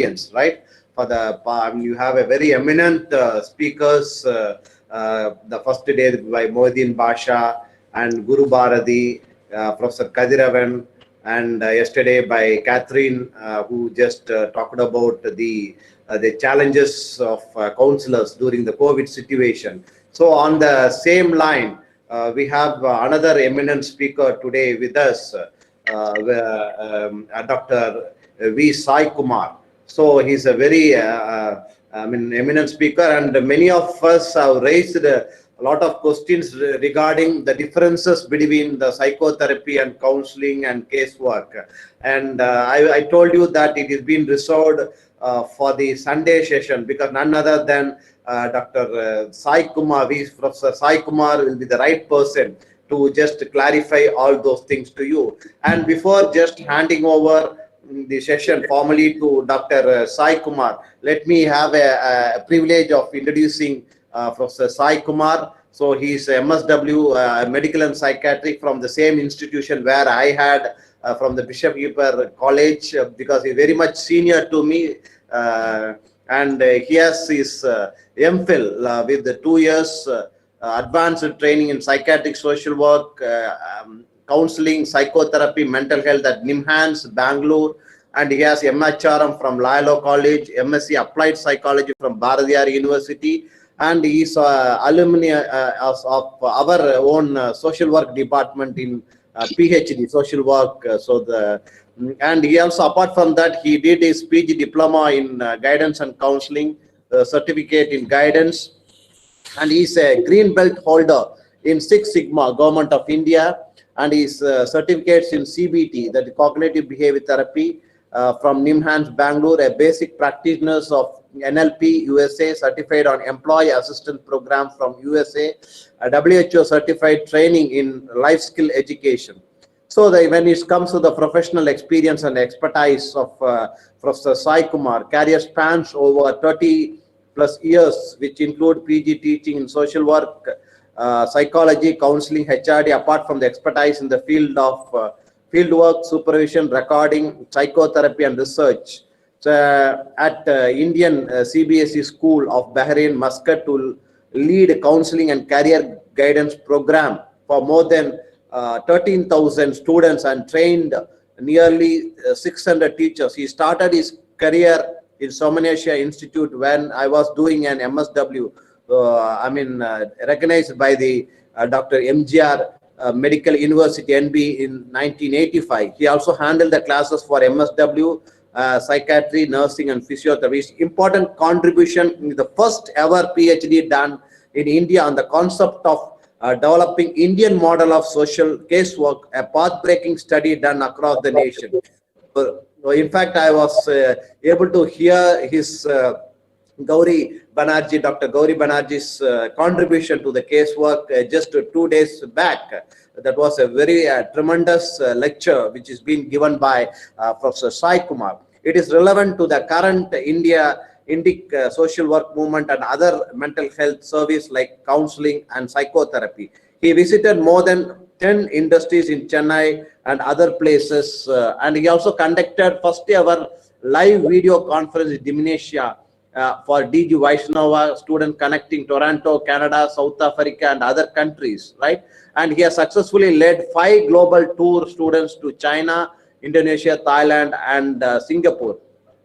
audience, right? For the you have a very eminent speakers. The first day by Mohiddin Basha and Guru Bharati, Professor Kadiravan, and yesterday by Catherine, who just talked about the challenges of counselors during the COVID situation. So on the same line, we have another eminent speaker today with us, Dr. V.Sayee Kumar. So he's a very eminent speaker, and many of us have raised a lot of questions regarding the differences between the psychotherapy and counseling and casework. And I told you that it is being reserved for the Sunday session, because none other than Dr. Sayee Kumar, Professor Sayee Kumar will be the right person to just clarify all those things to you. And before just handing over the session formally to Dr. Sayee Kumar, let me have a privilege of introducing Professor Sayee Kumar. So he's a MSW, Medical and Psychiatric, from the same institution where I had from the Bishop Keeper College, because he's very much senior to me. And he has his MPhil with the 2 years advanced training in psychiatric social work, counseling, psychotherapy, mental health at NIMHANS, Bangalore. And he has MHRM from Loyola College, MSc Applied Psychology from Bharathidasan University. And he is alumni of our own social work department in PhD, social work. And he also, apart from that, he did his PG diploma in guidance and counseling, certificate in guidance, and he's a green belt holder in Six Sigma, Government of India, and his certificates in CBT, that is cognitive behavior therapy, from NIMHANS, Bangalore, a basic practitioners of NLP, USA, certified on employee assistance program from USA, a WHO certified training in life skill education. So when it comes to the professional experience and expertise of Professor Sayee Kumar, career spans over 30+ years, which include PG teaching in social work, psychology, counseling, HRD, apart from the expertise in the field of fieldwork, supervision, recording, psychotherapy, and research. So, at Indian CBSE School of Bahrain, Muscat, to lead counseling and career guidance program for more than 13,000 students and trained nearly 600 teachers. He started his career in Somanesia Institute when I was doing an MSW, recognized by the Dr. MGR Medical University NB in 1985. He also handled the classes for MSW, psychiatry, nursing, and physiotherapy. His important contribution in the first ever PhD done in India on the concept of developing Indian model of social casework, a path-breaking study done across the nation. In fact, I was able to hear his Gauri Banerjee, Dr. Gauri Banerjee's contribution to the casework just 2 days back. That was a very tremendous lecture which is being given by Professor Sayee Kumar. It is relevant to the current Indic social work movement and other mental health service like counseling and psychotherapy. He visited more than 10 industries in Chennai and other places, and he also conducted first ever live video conference in Dimnesia for G Vaishnav student connecting Toronto, Canada, South Africa, and other countries, right? And he has successfully led 5 global tour students to China, Indonesia, Thailand, and Singapore.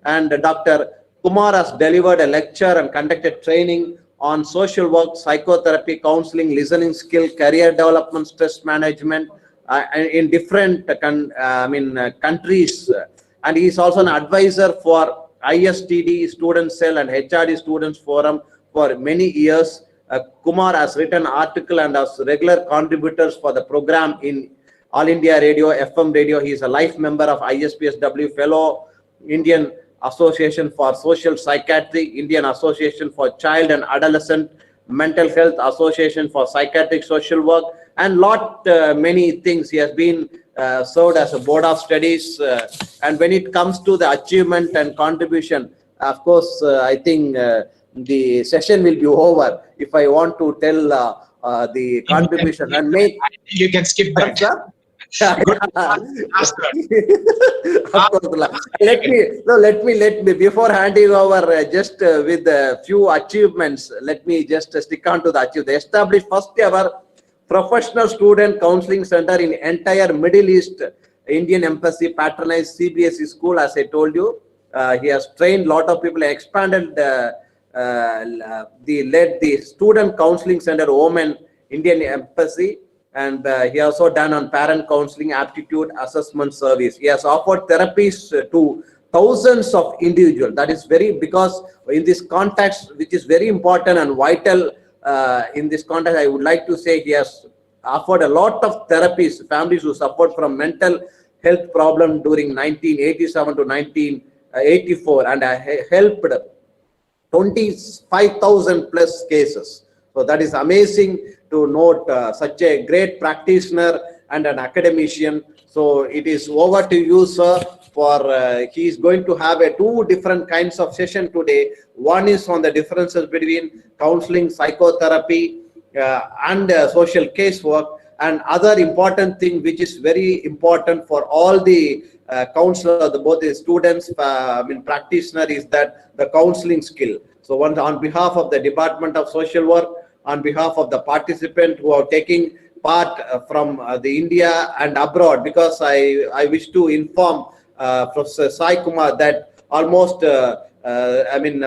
And Dr. Kumar has delivered a lecture and conducted training on social work, psychotherapy, counseling, listening skill, career development, stress management in different countries. And he is also an advisor for ISTD Student Cell and HRD Students Forum for many years. Kumar has written articles and as regular contributors for the program in All India Radio, FM Radio. He is a life member of ISPSW, fellow Indian Association for Social Psychiatry, Indian Association for Child and Adolescent Mental Health, Association for Psychiatric Social Work, and many things. He has been served as a board of studies, and when it comes to the achievement and contribution, of course, I think the session will be over if I want to tell the contribution and make. You can skip that. Good. Ask her. Of course. Let me before handing over just with a few achievements, let me just stick on to the achievement. They established first ever professional student counseling center in entire Middle East. Indian embassy patronized CBSE school, as I told you. He has trained a lot of people, expanded led the student counseling center Oman Indian embassy, and he also done on parent counseling aptitude assessment service. He has offered therapies to thousands of individuals. That is very, because in this context, which is very important and vital, in this context, I would like to say he has offered a lot of therapies, families who suffered from mental health problem during 1987 to 1984, and helped 25,000 plus cases. So that is amazing to note such a great practitioner and an academician. So it is over to you, sir, for he is going to have two different kinds of session today. One is on the differences between counseling, psychotherapy, and social casework, and other important thing which is very important for all the counselors, both the students, practitioner, is that the counseling skill. So on behalf of the Department of Social Work, on behalf of the participant who are taking part from the India and abroad, because I wish to inform Professor Sayee Kumar that almost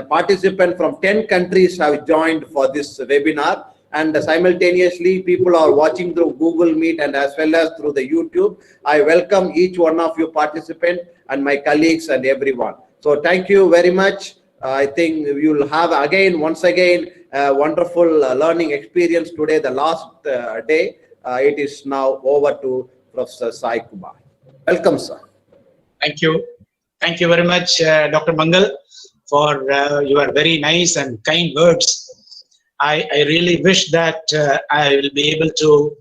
participants from 10 countries have joined for this webinar, and simultaneously people are watching through Google Meet and as well as through the YouTube. I welcome each one of you participants and my colleagues and everyone. So thank you very much. I think we will have once again a wonderful learning experience today, the last day. It is now over to Professor Sayee Kumar. Welcome, sir. Thank you. Thank you very much, Dr. Mangal, for your very nice and kind words. I really wish that I will be able to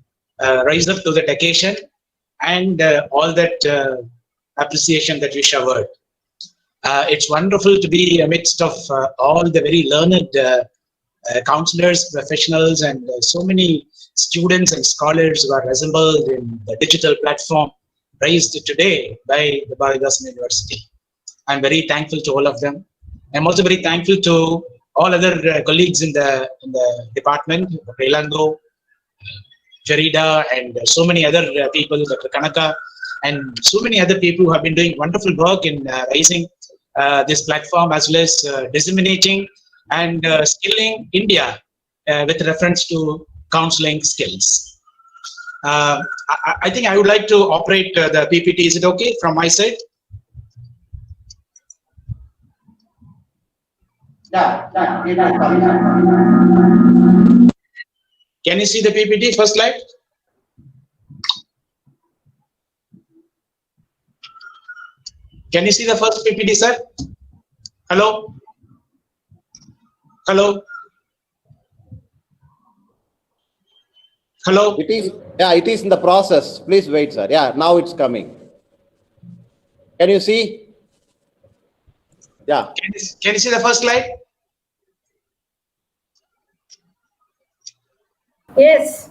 rise up to that occasion and all that appreciation that you showered. It's wonderful to be amidst of all the very learned counselors, professionals, and so many students and scholars who are assembled in the digital platform raised today by the Bharathidasan University. I'm very thankful to all of them. I'm also very thankful to all other colleagues in the department, Dr. Ilando, Jarida, and so many other people, Dr. Kanaka, and so many other people who have been doing wonderful work in raising this platform, as well as disseminating and skilling India with reference to counseling skills. I think I would like to operate the PPT. Is it okay from my side? Yeah. Can you see the PPT first slide? Can you see the first PPT, sir? Hello? Hello? Hello? It is in the process. Please wait, sir. Yeah, now it's coming. Can you see? Yeah. Can you see the first slide? Yes.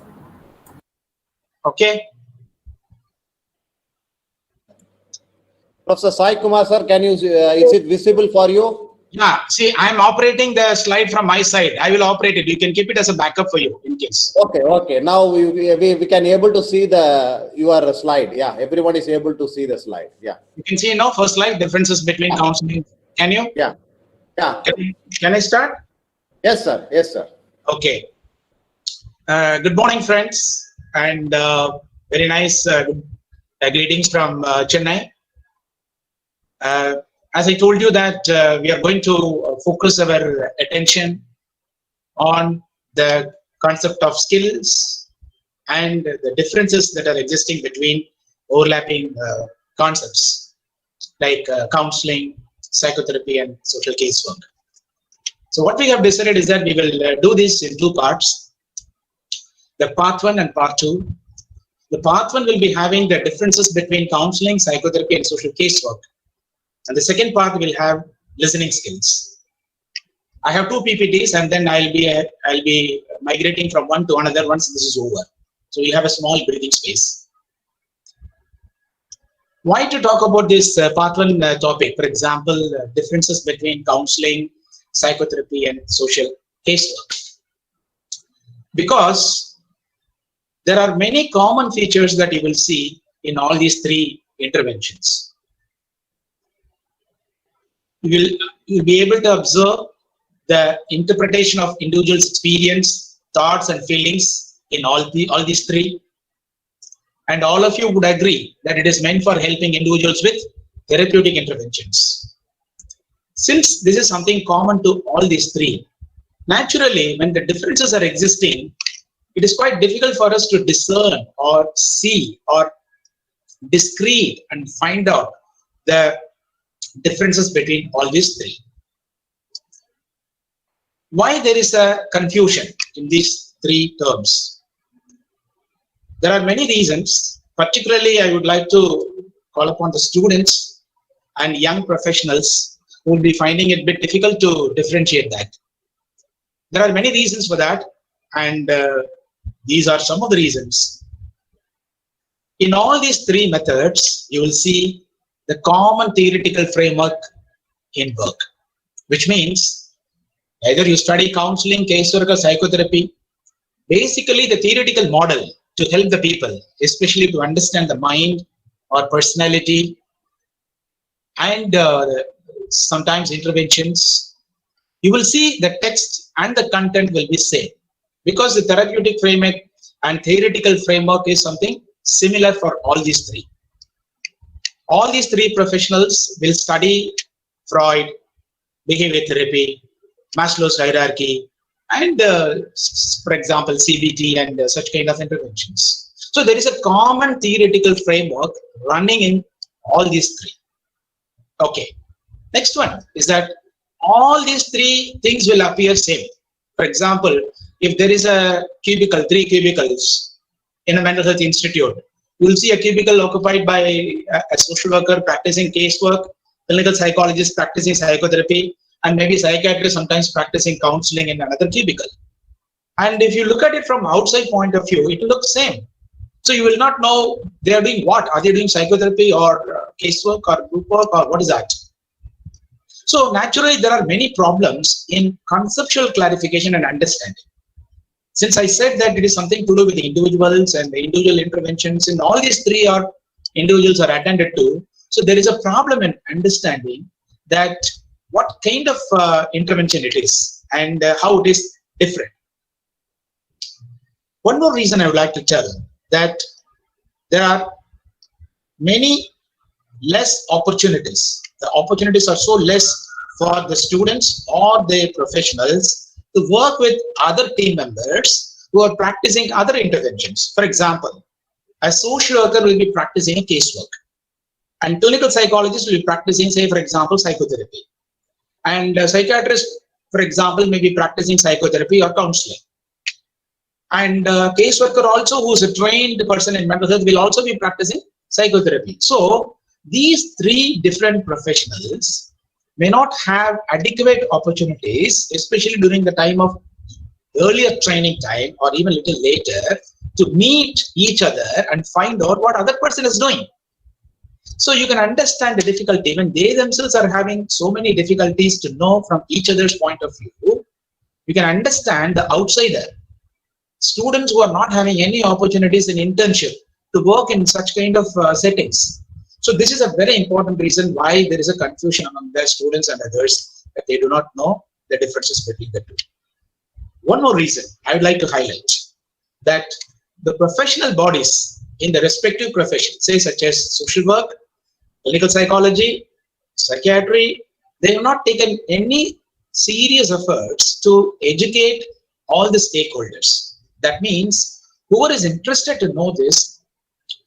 Okay. Professor Sayee Kumar, sir, can you? Is it visible for you? Yeah. See, I'm operating the slide from my side. I will operate it. You can keep it as a backup for you in case. Okay. Now we can able to see your slide. Yeah, everyone is able to see the slide. Yeah. You can see now first slide, differences between counseling. Can you? Yeah. Can I start? Yes, sir. Okay. Good morning, friends, and very nice greetings from Chennai. As I told you that we are going to focus our attention on the concept of skills and the differences that are existing between overlapping concepts like counseling, psychotherapy, and social casework. So what we have decided is that we will do this in two parts, the part 1 and part 2. The part 1 will be having the differences between counseling, psychotherapy, and social casework. And the second part will have listening skills. I have two PPTs, and then I'll be migrating from one to another once this is over. So you have a small breathing space. Why to talk about this part one topic? For example, differences between counseling, psychotherapy, and social casework. Because there are many common features that you will see in all these three interventions. You'll be able to observe the interpretation of individuals' experience, thoughts, and feelings in all these three. And all of you would agree that it is meant for helping individuals with therapeutic interventions. Since this is something common to all these three, naturally, when the differences are existing, it is quite difficult for us to discern or see or discrete and find out the differences between all these three. Why there is a confusion in these three terms? There are many reasons. Particularly, I would like to call upon the students and young professionals who will be finding it a bit difficult to differentiate that. There are many reasons for that, and these are some of the reasons. In all these three methods, you will see the common theoretical framework in work, which means either you study counseling, casework, or psychotherapy. Basically, the theoretical model to help the people, especially to understand the mind or personality and sometimes interventions, you will see the text and the content will be same, because the therapeutic framework and theoretical framework is something similar for all these three. All these three professionals will study Freud, behavior therapy, Maslow's hierarchy, and for example, CBT and such kind of interventions. So there is a common theoretical framework running in all these three. Okay. Next one is that all these three things will appear same. For example, if there is a cubicle, 3 cubicles in a mental health institute, you will see a cubicle occupied by a social worker practicing casework, clinical psychologist practicing psychotherapy, and maybe psychiatrist sometimes practicing counseling in another cubicle. And if you look at it from outside point of view, it will look same. So you will not know they are doing what. Are they doing psychotherapy or casework or group work or what is that? So naturally, there are many problems in conceptual clarification and understanding. Since I said that it is something to do with the individuals and the individual interventions, and all these three are individuals are attended to, so there is a problem in understanding that what kind of intervention it is and how it is different. One more reason I would like to tell that there are many less opportunities. The opportunities are so less for the students or the professionals to work with other team members who are practicing other interventions. For example, a social worker will be practicing a casework, and clinical psychologist will be practicing, say, for example, psychotherapy. And a psychiatrist, for example, may be practicing psychotherapy or counseling. And a caseworker also, who is a trained person in mental health, will also be practicing psychotherapy. So these three different professionals may not have adequate opportunities, especially during the time of earlier training time or even a little later, to meet each other and find out what other person is doing. So you can understand the difficulty when they themselves are having so many difficulties to know from each other's point of view. You can understand the outsider, students who are not having any opportunities in internship to work in such kind of settings. So this is a very important reason why there is a confusion among the students and others, that they do not know the differences between the two. One more reason I would like to highlight, that the professional bodies in the respective professions, say such as social work, clinical psychology, psychiatry, they have not taken any serious efforts to educate all the stakeholders. That means whoever is interested to know this,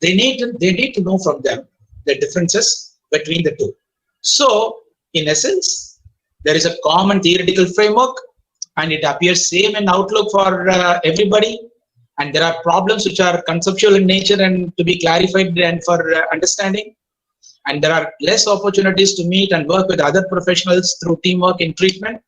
they need to know from them the differences between the two. So in essence, there is a common theoretical framework and it appears same in outlook for everybody. And there are problems which are conceptual in nature and to be clarified and for understanding. And there are less opportunities to meet and work with other professionals through teamwork in treatment.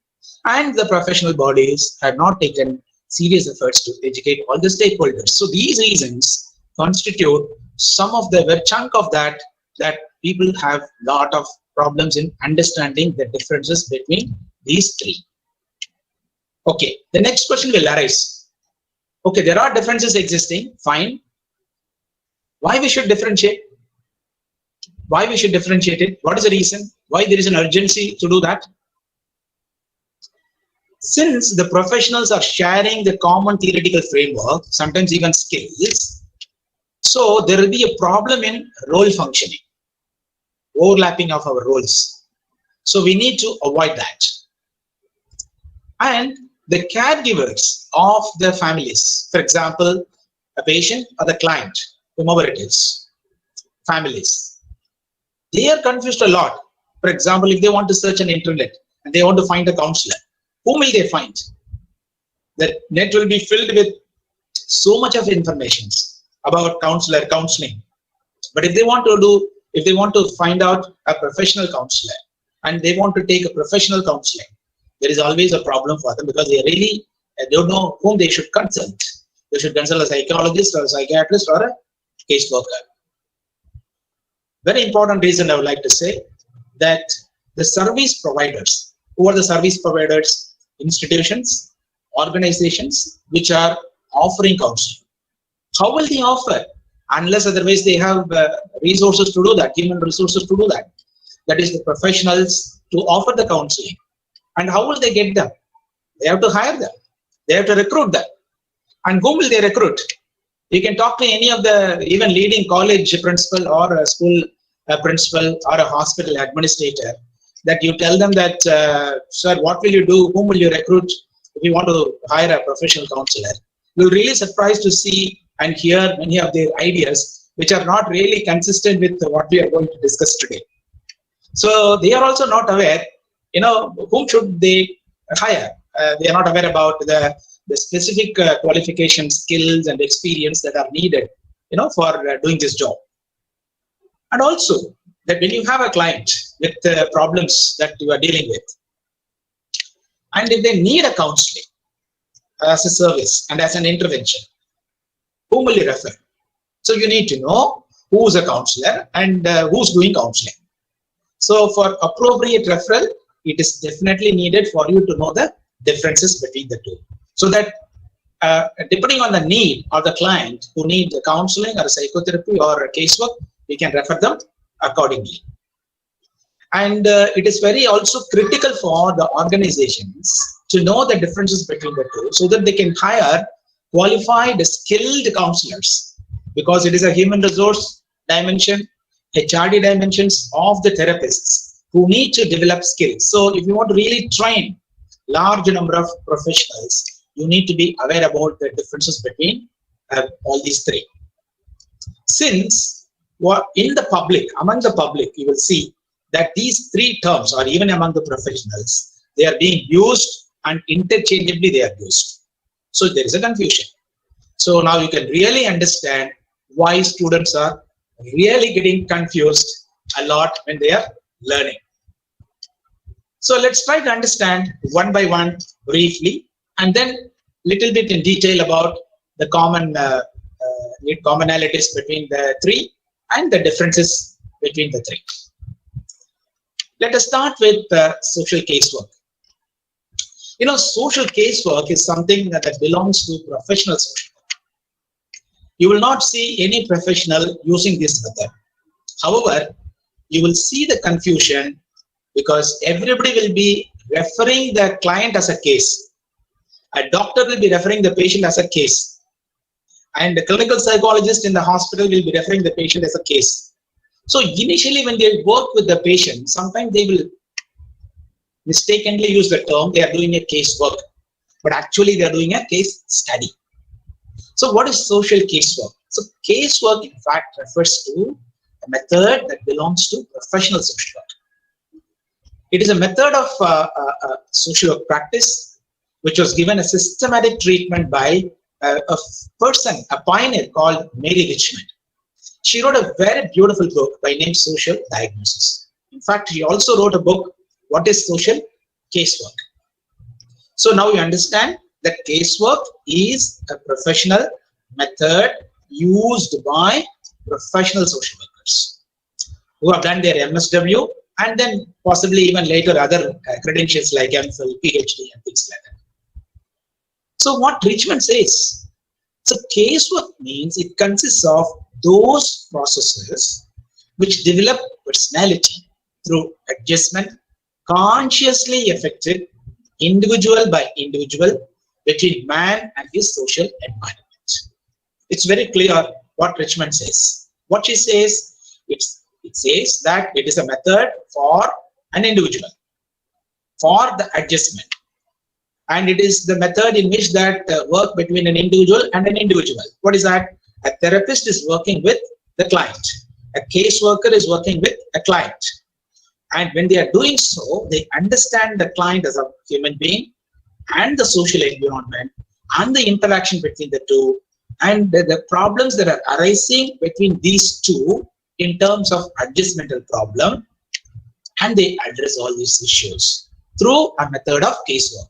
And the professional bodies have not taken serious efforts to educate all the stakeholders. So these reasons constitute some of the chunk of that that people have lot of problems in understanding the differences between these three. Okay, the next question will arise. Okay, there are differences existing, fine. Why we should differentiate? Why we should differentiate it? What is the reason? Why there is an urgency to do that? Since the professionals are sharing the common theoretical framework, sometimes even skills, so there will be a problem in role functioning, overlapping of our roles. So we need to avoid that. And the caregivers of the families, for example, a patient or the client, whomever it is, families, they are confused a lot. For example, if they want to search on internet and they want to find a counselor, whom will they find? The net will be filled with so much of information about counseling. But if they want to find out a professional counselor and they want to take a professional counseling, there is always a problem for them because they really don't know whom they should consult. They should consult a psychologist or a psychiatrist or a caseworker. Very important reason I would like to say that the service providers, who are the service providers? Institutions, organizations which are offering counseling. How will they offer? Unless otherwise they have resources to do that, human resources to do that. That is the professionals to offer the counseling. And how will they get them? They have to hire them. They have to recruit them. And whom will they recruit? You can talk to any of the even leading college principal or a school principal or a hospital administrator, that you tell them that, sir, what will you do? Whom will you recruit if you want to hire a professional counselor? You'll really surprised to see and hear many of their ideas which are not really consistent with what we are going to discuss today. So they are also not aware, whom should they hire? They are not aware about the specific qualifications, skills and experience that are needed, for doing this job. And also that when you have a client with problems that you are dealing with, and if they need a counseling as a service and as an intervention, whom will you refer? So you need to know who is a counselor and who's doing counseling. So for appropriate referral, it is definitely needed for you to know the differences between the two. So that depending on the need of the client who needs a counseling or a psychotherapy or a casework, we can refer them accordingly. And it is very also critical for the organizations to know the differences between the two so that they can hire qualified, skilled counselors, because it is a human resource dimension, HRD dimensions of the therapists who need to develop skills. So if you want to really train large number of professionals, you need to be aware about the differences between all these three. Since in the public, among the public, you will see that these three terms, or even among the professionals, they are being used and interchangeably they are used. So there is a confusion. So now you can really understand why students are really getting confused a lot when they are learning. So let's try to understand one by one briefly, and then little bit in detail about the commonalities between the three and the differences between the three. Let us start with social casework. Social casework is something that belongs to professional social work. You will not see any professional using this method. However, you will see the confusion because everybody will be referring the client as a case. A doctor will be referring the patient as a case. And the clinical psychologist in the hospital will be referring the patient as a case. So initially when they work with the patient, sometimes they will mistakenly use the term they are doing a case work, but actually they are doing a case study. So what is social casework? So casework in fact refers to a method that belongs to professional social work. It is a method of social work practice which was given a systematic treatment by a person, a pioneer called Mary Richmond. She wrote a very beautiful book by name Social Diagnosis. In fact, she also wrote a book, What is Social Casework? So now you understand that casework is a professional method used by professional social workers. who have done their MSW and then possibly even later other credentials like MPhil, PhD and things like that. So what Richmond says, so casework means it consists of those processes which develop personality through adjustment, consciously affected individual by individual between man and his social environment. It's very clear what Richmond says. What she says, it says that it is a method for an individual, for the adjustment. And it is the method in which that work between an individual and an individual. What is that? A therapist is working with the client. A caseworker is working with a client. And when they are doing so, they understand the client as a human being and the social environment and the interaction between the two and the problems that are arising between these two in terms of adjustmental problem, and they address all these issues through a method of casework.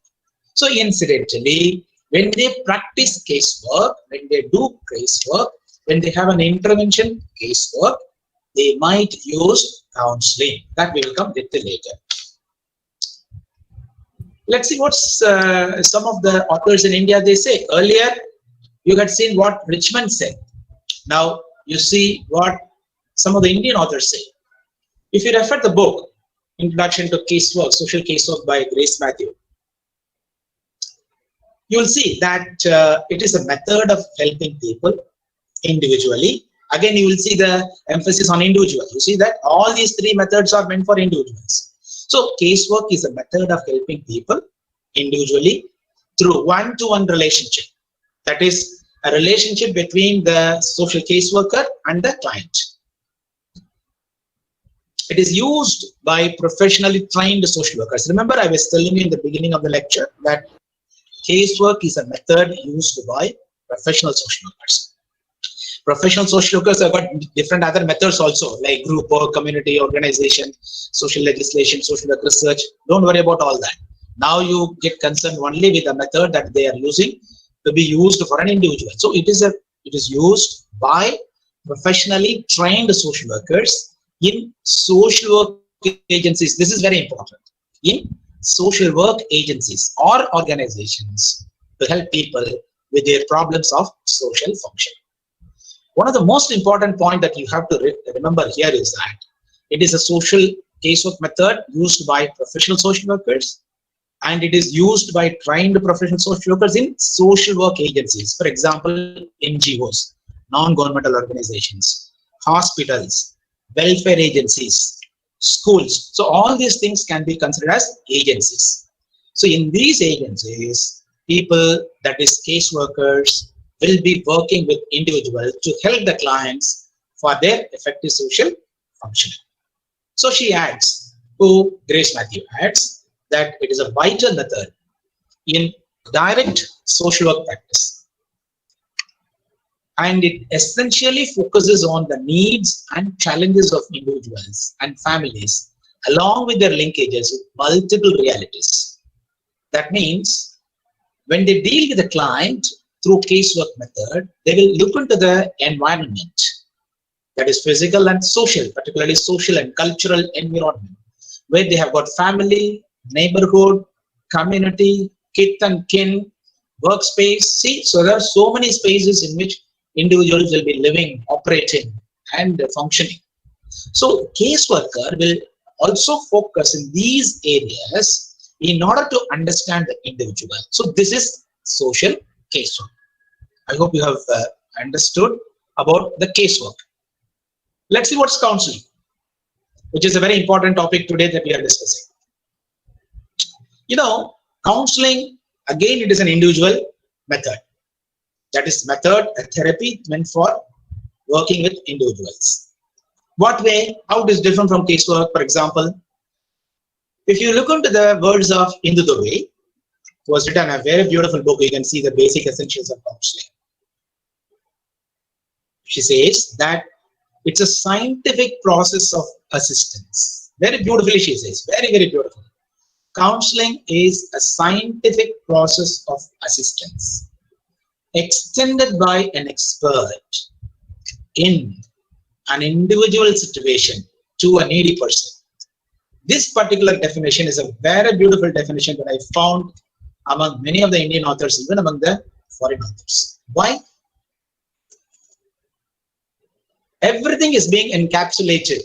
So incidentally, when they practice casework, when they do casework, when they have an intervention casework, they might use counseling. That will come little later. Let's see what's some of the authors in India they say. Earlier, you had seen what Richmond said. Now you see what some of the Indian authors say. If you refer the book, Introduction to Casework, Social Casework by Grace Matthew, you will see that it is a method of helping people individually. Again, you will see the emphasis on individual. You see that all these three methods are meant for individuals. So casework is a method of helping people individually through one-to-one relationship. That is a relationship between the social caseworker and the client. It is used by professionally trained social workers. Remember, I was telling you in the beginning of the lecture that casework is a method used by professional social workers. Professional social workers have got different other methods also, like group work, community organization, social legislation, social work research. Don't worry about all that. Now you get concerned only with the method that they are using to be used for an individual. So it is used by professionally trained social workers in social work agencies. This is very important. In social work agencies or organizations to help people with their problems of social function. One of the most important points that you have to remember here is that it is a social casework method used by professional social workers, and it is used by trained professional social workers in social work agencies. For example, NGOs, non-governmental organizations, hospitals, welfare agencies, schools. So all these things can be considered as agencies. So in these agencies, people, that is caseworkers, will be working with individuals to help the clients for their effective social functioning. So she adds, Grace Matthew adds, that it is a vital method in direct social work practice. And it essentially focuses on the needs and challenges of individuals and families, along with their linkages with multiple realities. That means when they deal with the client through casework method, they will look into the environment, that is physical and social, particularly social and cultural environment, where they have got family, neighborhood, community, kith and kin, workspace. See, so there are so many spaces in which individuals will be living, operating, and functioning. So caseworker will also focus in these areas in order to understand the individual. So this is social casework. I hope you have understood about the casework. Let's see what's counseling, which is a very important topic today that we are discussing. You know, counseling, again, it is an individual method. That is method, a therapy meant for working with individuals. What way? How it is different from casework? For example, if you look into the words of Indu Dove, who has written a very beautiful book, you can see the basic essentials of counseling. She says that it's a scientific process of assistance. Very beautifully she says, very, very beautiful. Counseling is a scientific process of assistance extended by an expert in an individual situation to a needy person. This particular definition is a very beautiful definition that I found among many of the Indian authors, even among the foreign authors. Why? Everything is being encapsulated.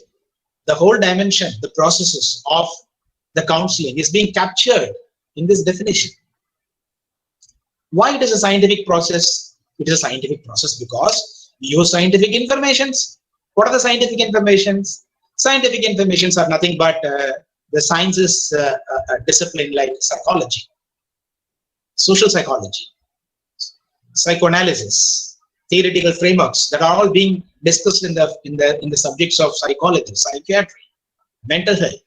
The whole dimension, the processes of the counseling is being captured in this definition. Why it is a scientific process? It is a scientific process because we use scientific informations. What are the scientific informations? Scientific informations are nothing but the sciences discipline like psychology, social psychology, psychoanalysis, theoretical frameworks that are all being discussed in the subjects of psychology, psychiatry, mental health.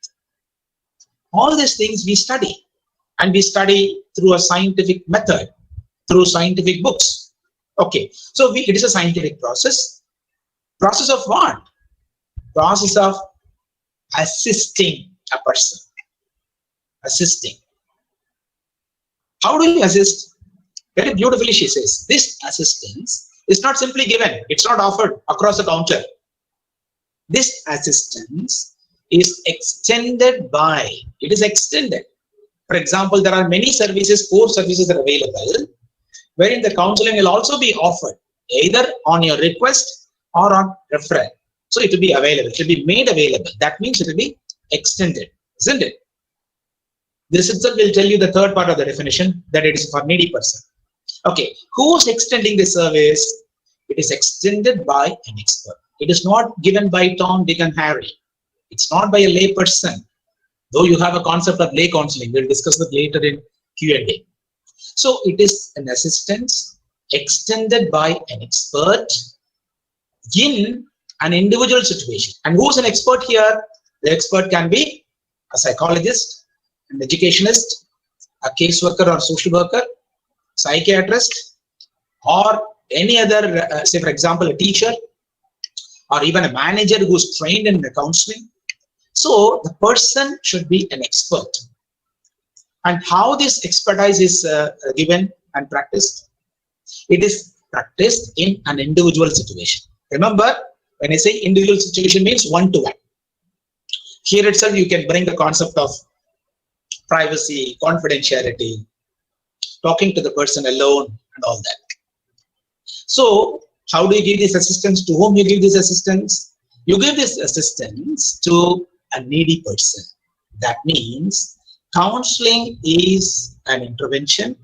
All these things we study, and we study through a scientific method, through scientific books. Okay, so it is a scientific process. Process of what? Process of assisting a person. Assisting. How do you assist? Very beautifully she says, this assistance is not simply given. It's not offered across the counter. This assistance is extended by, it is extended. For example, there are many services, core services that are available, wherein the counseling will also be offered, either on your request or on referral. So it will be available, it will be made available. That means it will be extended, isn't it? This itself will tell you the third part of the definition, that it is for needy person. Okay, who's extending the service? It is extended by an expert. It is not given by Tom, Dick and Harry. It's not by a lay person. Though you have a concept of lay counseling, we'll discuss that later in Q&A. So it is an assistance extended by an expert in an individual situation. And who's an expert here? The expert can be a psychologist, an educationist, a caseworker or social worker, psychiatrist, or any other, say for example, a teacher, or even a manager who's trained in the counseling. So the person should be an expert. And how this expertise is given and practiced? It is practiced in an individual situation. Remember, when I say individual situation means one-to-one. Here itself you can bring the concept of privacy, confidentiality, talking to the person alone and all that. So how do you give this assistance? To whom you give this assistance? You give this assistance to a needy person. That means counseling is an intervention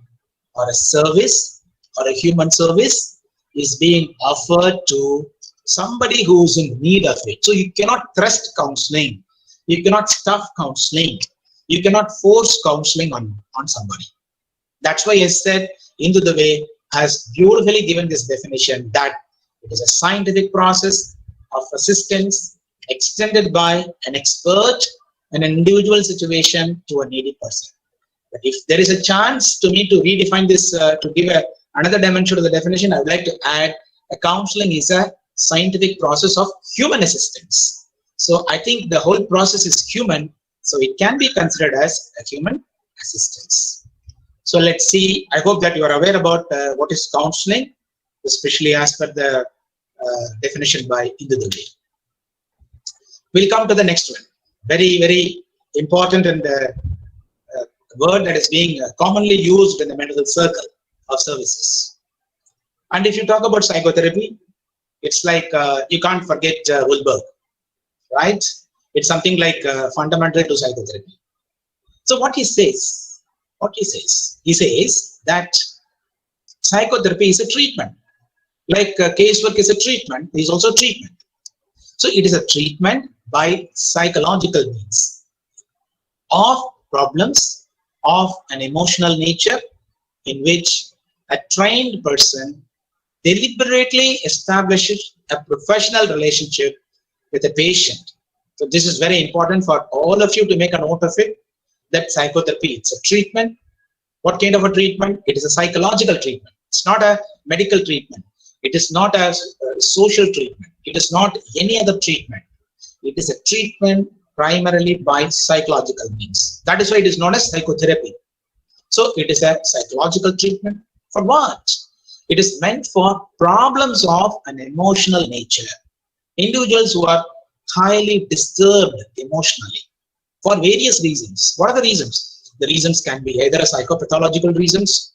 or a service or a human service is being offered to somebody who's in need of it. So you cannot thrust counseling. You cannot stuff counseling. You cannot force counseling on somebody. That's why I said Into the Way has beautifully given this definition that it is a scientific process of assistance extended by an expert in an individual situation to a needy person. But if there is a chance to me to redefine this, to give another dimension to the definition, I would like to add a counseling is a scientific process of human assistance. So I think the whole process is human, so it can be considered as a human assistance. So let's see, I hope that you are aware about what is counseling, especially as per the definition by Into the Way. We'll come to the next one. Very, very important and word that is being commonly used in the mental health circle of services. And if you talk about psychotherapy, it's like you can't forget Wilberg, right? It's something like fundamental to psychotherapy. So what he says that psychotherapy is a treatment. Like casework is a treatment, is also treatment. So it is a treatment by psychological means of problems of an emotional nature in which a trained person deliberately establishes a professional relationship with a patient. So this is very important for all of you to make a note of it, that psychotherapy, it's a treatment. What kind of a treatment? It is a psychological treatment. It's not a medical treatment. It is not a social treatment. It is not any other treatment. It is a treatment primarily by psychological means. That is why it is known as psychotherapy. So it is a psychological treatment. For what? It is meant for problems of an emotional nature. Individuals who are highly disturbed emotionally for various reasons. What are the reasons? The reasons can be either a psychopathological reasons,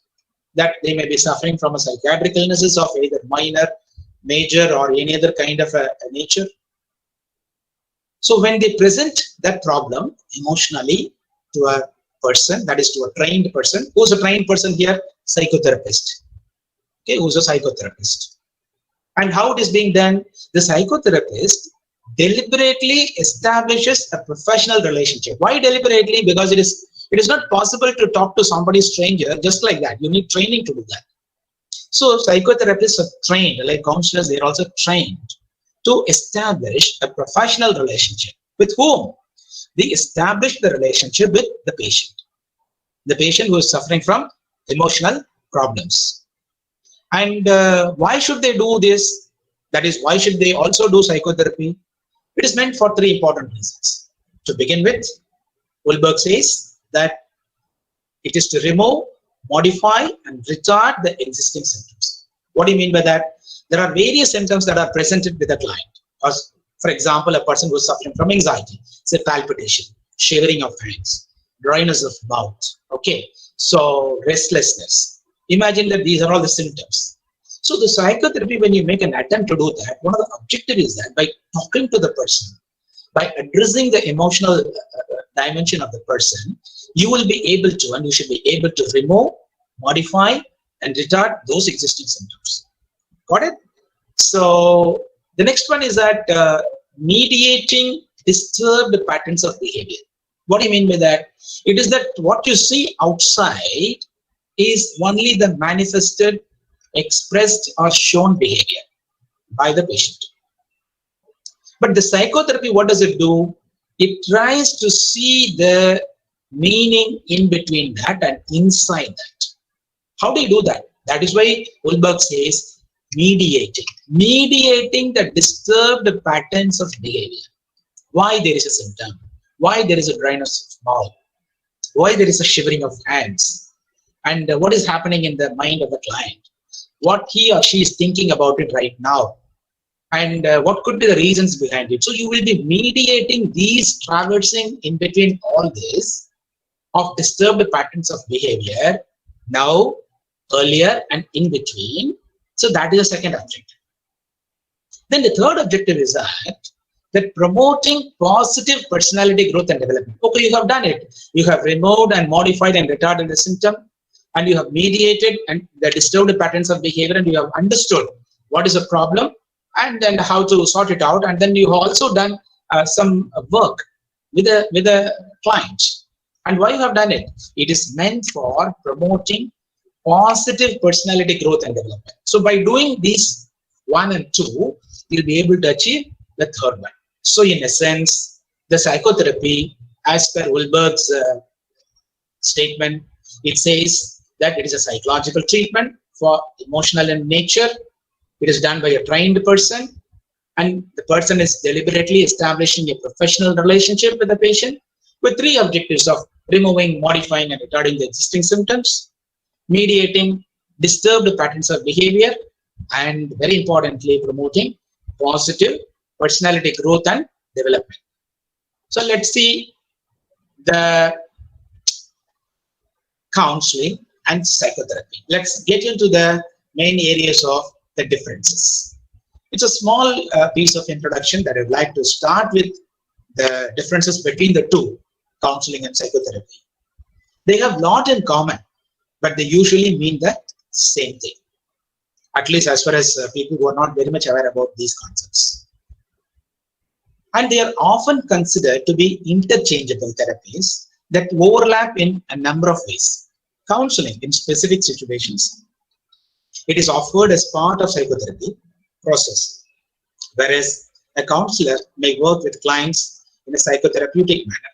that they may be suffering from a psychiatric illnesses of either minor, major, or any other kind of a nature. So when they present that problem emotionally to a person, that is to a trained person, who's a trained person here? Psychotherapist. Okay, who's a psychotherapist. And how it is being done? The psychotherapist deliberately establishes a professional relationship. Why deliberately? Because it is not possible to talk to somebody stranger just like that. You need training to do that. So psychotherapists are trained, like counselors, they're also trained to establish a professional relationship. With whom? They establish the relationship with the patient who is suffering from emotional problems. And why should they do this? That is, why should they also do psychotherapy? It is meant for three important reasons. To begin with, Ulberg says that it is to remove, modify, and retard the existing symptoms. What do you mean by that? There are various symptoms that are presented with a client. As, for example, a person who is suffering from anxiety, say palpitation, shivering of hands, dryness of mouth, okay, so restlessness. Imagine that these are all the symptoms. So the psychotherapy, when you make an attempt to do that, one of the objectives is that by talking to the person, by addressing the emotional dimension of the person, you will be able to, and you should be able to remove, modify, and retard those existing symptoms. Got it? So the next one is that mediating disturbed patterns of behavior. What do you mean by that? It is that what you see outside is only the manifested, expressed, or shown behavior by the patient. But the psychotherapy, what does it do? It tries to see the meaning in between that and inside that. How do you do that? That is why Ulberg says mediating the disturbed patterns of behavior. Why there is a symptom, why there is a dryness of mouth, why there is a shivering of hands, and what is happening in the mind of the client, what he or she is thinking about it right now, and what could be the reasons behind it. So you will be mediating these, traversing in between all this of disturbed patterns of behavior, now, earlier, and in between. So that is the second objective. Then the third objective is that promoting positive personality growth and development. Okay, you have done it. You have removed and modified and retarded the symptom, and you have mediated and the disturbed patterns of behavior, and you have understood what is the problem and then how to sort it out. And then you have also done some work with the client. And why you have done it? It is meant for promoting positive personality growth and development. So by doing these 1 and 2, you'll be able to achieve the third one. So in essence, the psychotherapy, as per Ulberg's statement, it says that it is a psychological treatment for emotional in nature. It is done by a trained person, and the person is deliberately establishing a professional relationship with the patient with three objectives of removing, modifying, and retarding the existing symptoms, mediating disturbed patterns of behavior, and very importantly, promoting positive personality growth and development. So let's see the counseling and psychotherapy. Let's get into the main areas of the differences. It's a small piece of introduction that I'd like to start with the differences between the two, counseling and psychotherapy. They have a lot in common, but they usually mean the same thing, at least as far as people who are not very much aware about these concepts. And they are often considered to be interchangeable therapies that overlap in a number of ways. Counseling in specific situations, it is offered as part of psychotherapy process, whereas a counselor may work with clients in a psychotherapeutic manner.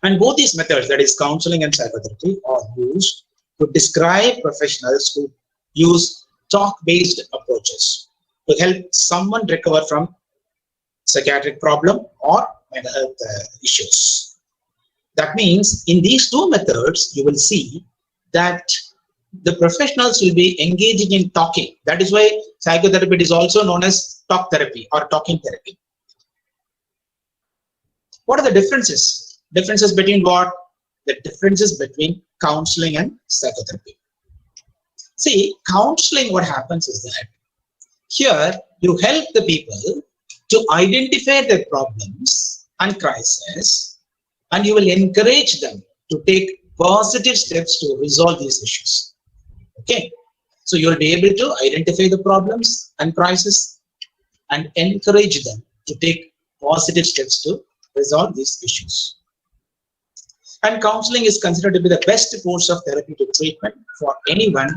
And both these methods, that is counseling and psychotherapy, are used to describe professionals who use talk-based approaches to help someone recover from psychiatric problem or mental health issues. That means in these two methods, you will see that the professionals will be engaging in talking. That is why psychotherapy is also known as talk therapy or talking therapy. What are the differences? Differences between what? The differences between counseling and psychotherapy. See, counseling, what happens is that here you help the people to identify their problems and crises, and you will encourage them to take positive steps to resolve these issues. Okay, so you will be able to identify the problems and crises and encourage them to take positive steps to resolve these issues. And counseling is considered to be the best course of therapeutic treatment for anyone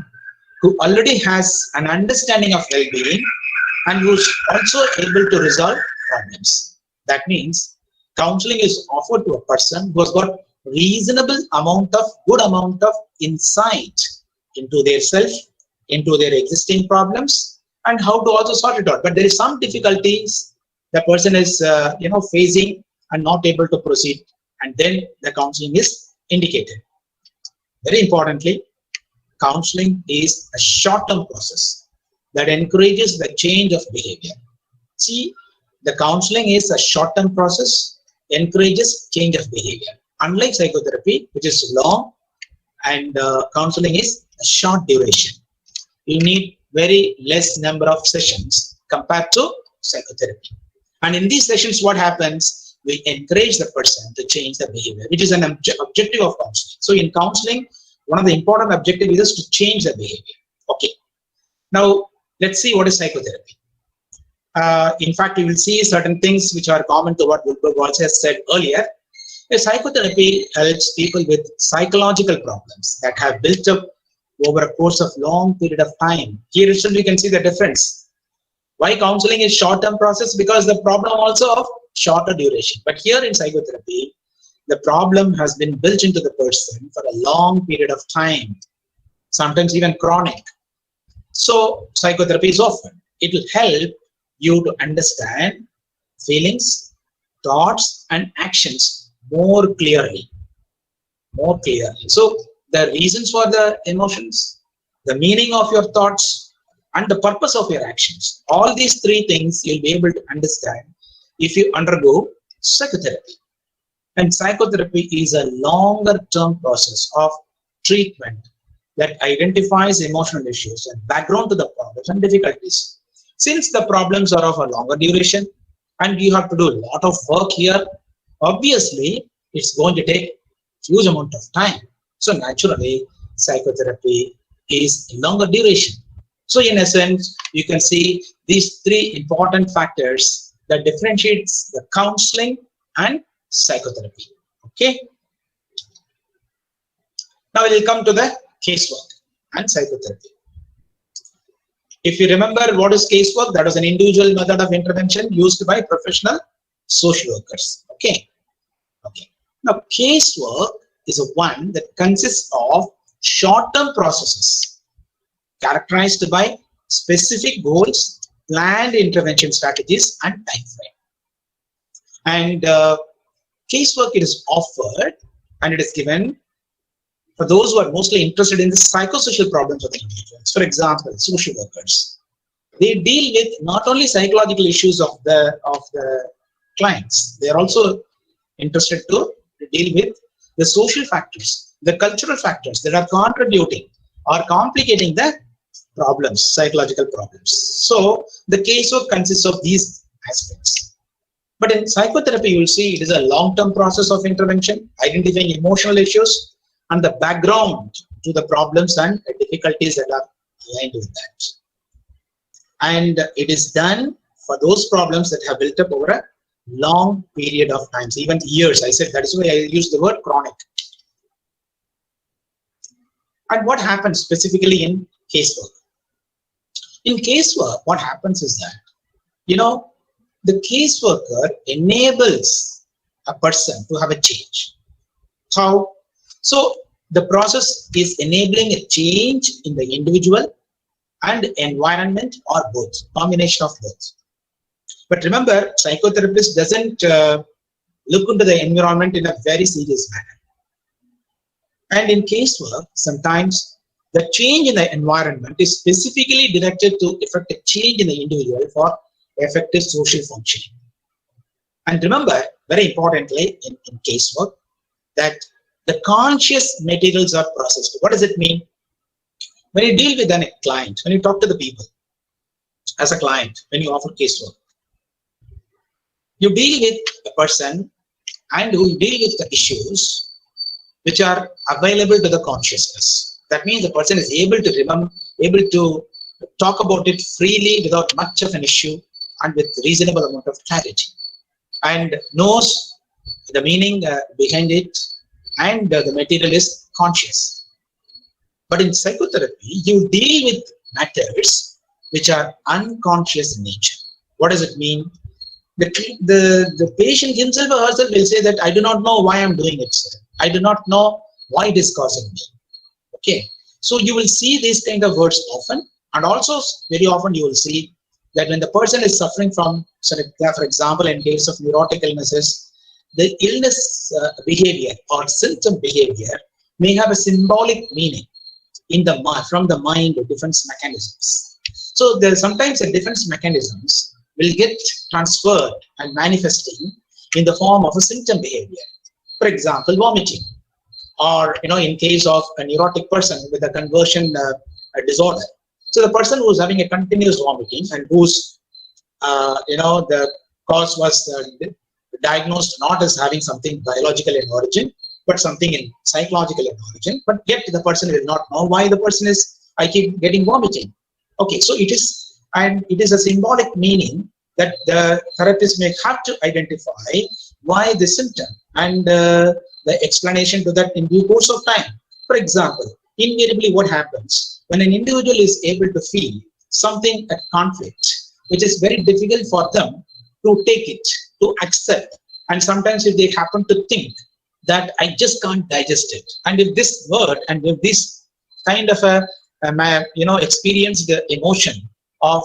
who already has an understanding of well-being and who's also able to resolve problems. That means counseling is offered to a person who has got good amount of insight into their self, into their existing problems, and how to also sort it out. But there is some difficulties the person is facing and not able to proceed, and then the counseling is indicated. Very importantly, counseling is a short-term process that encourages the change of behavior. See, the counseling is a short-term process, encourages change of behavior. Unlike psychotherapy, which is long, and counseling is a short duration. You need very less number of sessions compared to psychotherapy. And in these sessions, what happens? We encourage the person to change the behavior, which is an objective of counseling. So in counseling, one of the important objectives is to change the behavior. Okay. Now, let's see what is psychotherapy. In fact, we will see certain things which are common to what Wilberg also has said earlier. Psychotherapy helps people with psychological problems that have built up over a course of long period of time. Here itself we can see the difference. Why counseling is short-term process? Because the problem also of shorter duration. But here in psychotherapy, the problem has been built into the person for a long period of time, sometimes even chronic. So psychotherapy is offered. It will help you to understand feelings, thoughts, and actions more clearly. So the reasons for the emotions, the meaning of your thoughts, and the purpose of your actions. All these three things you'll be able to understand if you undergo psychotherapy. And psychotherapy is a longer term process of treatment that identifies emotional issues and background to the problems and difficulties. Since the problems are of a longer duration and you have to do a lot of work here, obviously it's going to take a huge amount of time. So naturally, psychotherapy is longer duration. So in essence, you can see these three important factors that differentiates the counseling and psychotherapy. Okay. Now we will come to the casework and psychotherapy. If you remember what is casework, that was an individual method of intervention used by professional social workers. Okay. Now casework is a one that consists of short-term processes characterized by specific goals, planned intervention strategies, and time frame. And casework, it is offered and it is given for those who are mostly interested in the psychosocial problems of the individuals. For example, social workers, they deal with not only psychological issues of the clients, they are also interested to deal with the social factors, the cultural factors that are contributing or complicating the problems, psychological problems. So the casework consists of these aspects. But in psychotherapy, you will see it is a long-term process of intervention, identifying emotional issues and the background to the problems and the difficulties that are aligned with that. And it is done for those problems that have built up over a long period of time, even years. I said that is why I use the word chronic. And what happens specifically in casework? In casework, what happens is that, the caseworker enables a person to have a change. How? So the process is enabling a change in the individual and environment, or both, combination of both. But remember, psychotherapist doesn't look into the environment in a very serious manner. And in casework, sometimes the change in the environment is specifically directed to effect a change in the individual for effective social functioning. And remember, very importantly, in casework, that the conscious materials are processed. What does it mean? When you deal with a client, when you talk to the people as a client, when you offer casework, you deal with a person and you deal with the issues which are available to the consciousness. That means the person is able to remember, able to talk about it freely without much of an issue and with reasonable amount of clarity, and knows the meaning behind it, and the material is conscious. But in psychotherapy, you deal with matters which are unconscious in nature. What does it mean? The patient himself or herself will say that I do not know why I'm doing it, sir. I do not know why it is causing me. Okay, so you will see these kind of words often, and also very often you will see that when the person is suffering from, for example, in case of neurotic illnesses, the illness behavior or symptom behavior may have a symbolic meaning in the from the mind of defense mechanisms. So there sometimes the defense mechanisms will get transferred and manifesting in the form of a symptom behavior. For example, vomiting, or in case of a neurotic person with a conversion disorder. So the person who is having a continuous vomiting and whose the cause was diagnosed not as having something biological in origin, but something in psychological in origin, but yet the person will not know why the person is, I keep getting vomiting. Okay, so it is, and it is a symbolic meaning that the therapist may have to identify why the symptom and the explanation to that in due course of time. For example, invariably what happens when an individual is able to feel something at conflict, which is very difficult for them to take it, to accept, and sometimes if they happen to think that I just can't digest it, and if this word and if this kind of a experience the emotion of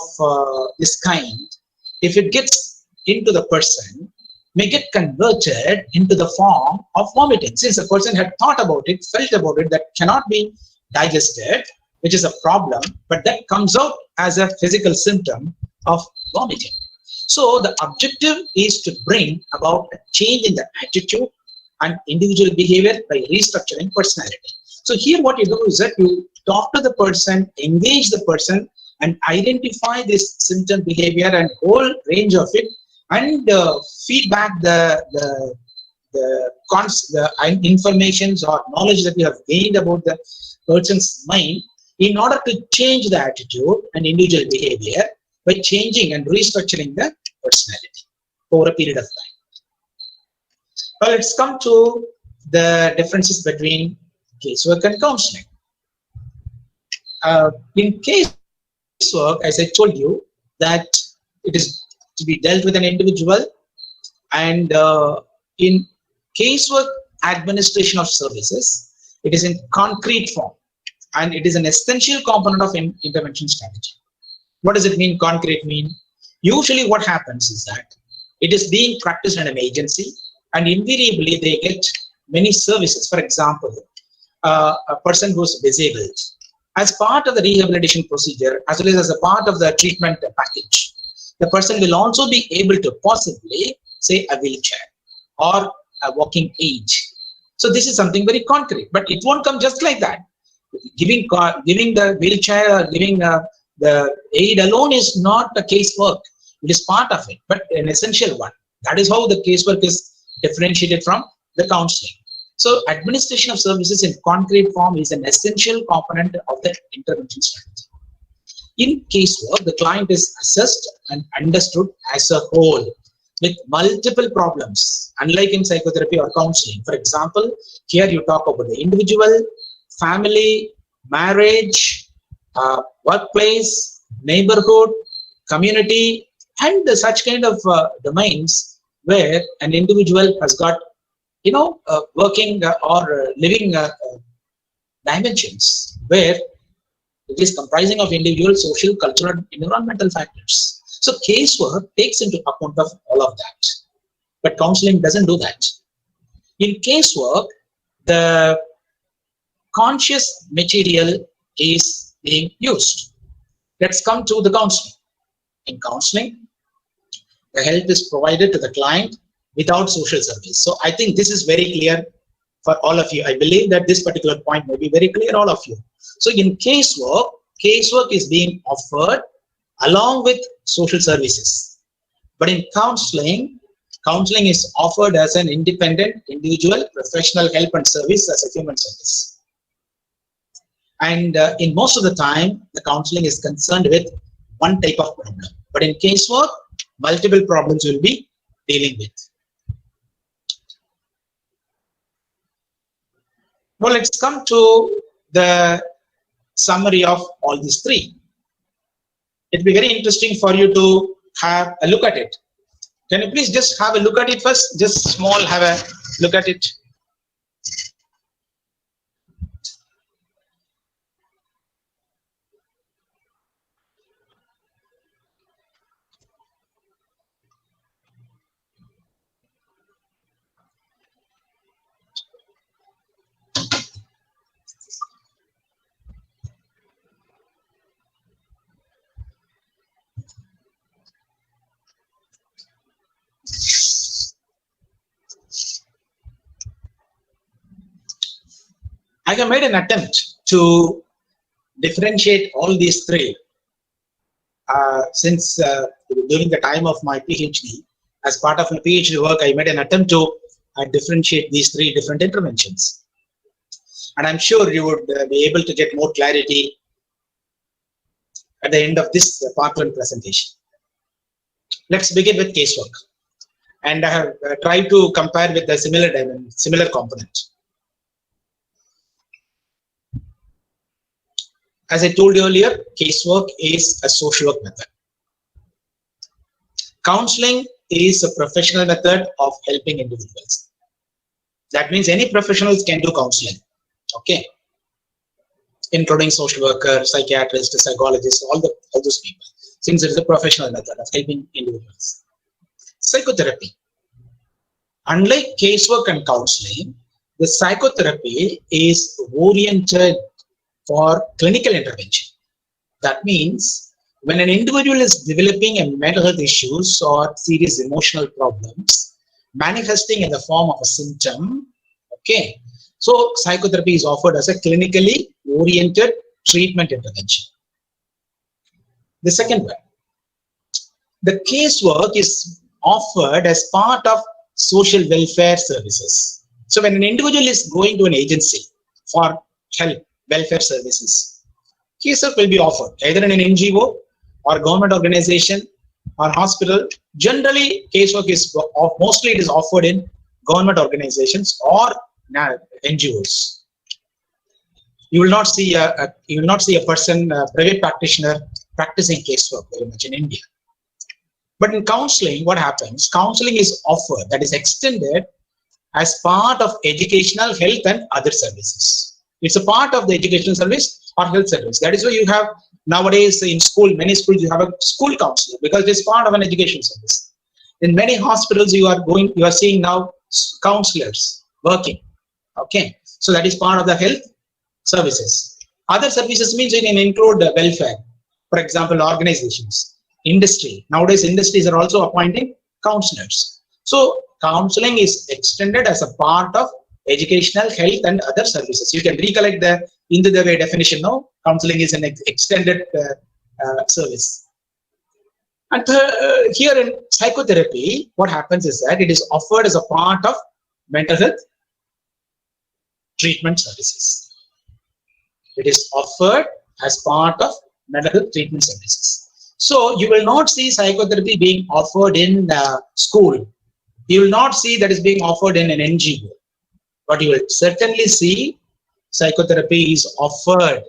this kind, if it gets into the person, may get converted into the form of vomiting. Since the person had thought about it, felt about it, that cannot be digested, which is a problem, but that comes out as a physical symptom of vomiting. So the objective is to bring about a change in the attitude and individual behavior by restructuring personality. So here what you do is that you talk to the person, engage the person, and identify this symptom behavior and whole range of it, and feedback the informations or knowledge that you have gained about the person's mind in order to change the attitude and individual behavior by changing and restructuring the personality over a period of time. Well, let's come to the differences between casework and counseling. In casework, as I told you, that it is to be dealt with an individual, and in casework administration of services, it is in concrete form, and it is an essential component of intervention strategy. What does it mean, concrete mean? Usually what happens is that it is being practiced in an agency, and invariably they get many services. For example, a person who is disabled, as part of the rehabilitation procedure, as well as a part of the treatment package, the person will also be able to possibly say a wheelchair or a walking aid. So this is something very concrete, but it won't come just like that. Giving the wheelchair or giving the aid alone is not a casework. It is part of it, but an essential one. That is how the casework is differentiated from the counseling. So administration of services in concrete form is an essential component of the intervention strategy. In casework, the client is assessed and understood as a whole with multiple problems, unlike in psychotherapy or counseling. For example, here you talk about the individual, family, marriage, workplace, neighborhood, community, and such kind of domains where an individual has got working or living dimensions where it is comprising of individual, social, cultural, and environmental factors. So casework takes into account of all of that, but counseling doesn't do that. In casework, the conscious material is being used. Let's come to the counseling. In counseling, the help is provided to the client without social service. So I think this is very clear for all of you. I believe that this particular point may be very clear all of you. So in casework, casework is being offered along with social services. But in counseling, counseling is offered as an independent, individual, professional help and service as a human service. And in most of the time, the counseling is concerned with one type of problem. But in casework, multiple problems will be dealing with. Well, let's come to the summary of all these three. It'll be very interesting for you to have a look at it. Can you please just have a look at it first? Just small, have a look at it. I have made an attempt to differentiate all these three since during the time of my PhD. As part of my PhD work, I made an attempt to differentiate these three different interventions. And I'm sure you would be able to get more clarity at the end of this part one presentation. Let's begin with casework. And I have tried to compare with the similar component. As I told you earlier, casework is a social work method. Counseling is a professional method of helping individuals. That means any professionals can do counseling, okay? Including social workers, psychiatrists, psychologists, all those people, since it is a professional method of helping individuals. Psychotherapy. Unlike casework and counseling, the psychotherapy is oriented for clinical intervention. That means when an individual is developing a mental health issues or serious emotional problems manifesting in the form of a symptom, okay, so psychotherapy is offered as a clinically oriented treatment intervention. The second one, the casework is offered as part of social welfare services. So when an individual is going to an agency for help, welfare services, casework will be offered either in an NGO or government organization or hospital. Generally, casework is mostly it is offered in government organizations or NGOs. You will not see a person, a private practitioner, practicing casework very much in India. But in counseling, what happens? Counseling is offered, that is extended as part of educational, health, and other services. It's a part of the educational service or health service. That is why you have nowadays in school, many schools, you have a school counselor because it's part of an education service. In many hospitals, you are seeing now counselors working. Okay, so that is part of the health services. Other services means you can include welfare, for example, organizations, industry. Nowadays, industries are also appointing counselors. So counseling is extended as a part of educational, health, and other services. You can recollect the Indudave definition now. Counseling is an extended service. And here in psychotherapy, what happens is that it is offered as a part of mental health treatment services. It is offered as part of mental health treatment services. So you will not see psychotherapy being offered in school. You will not see that is being offered in an NGO. But you will certainly see psychotherapy is offered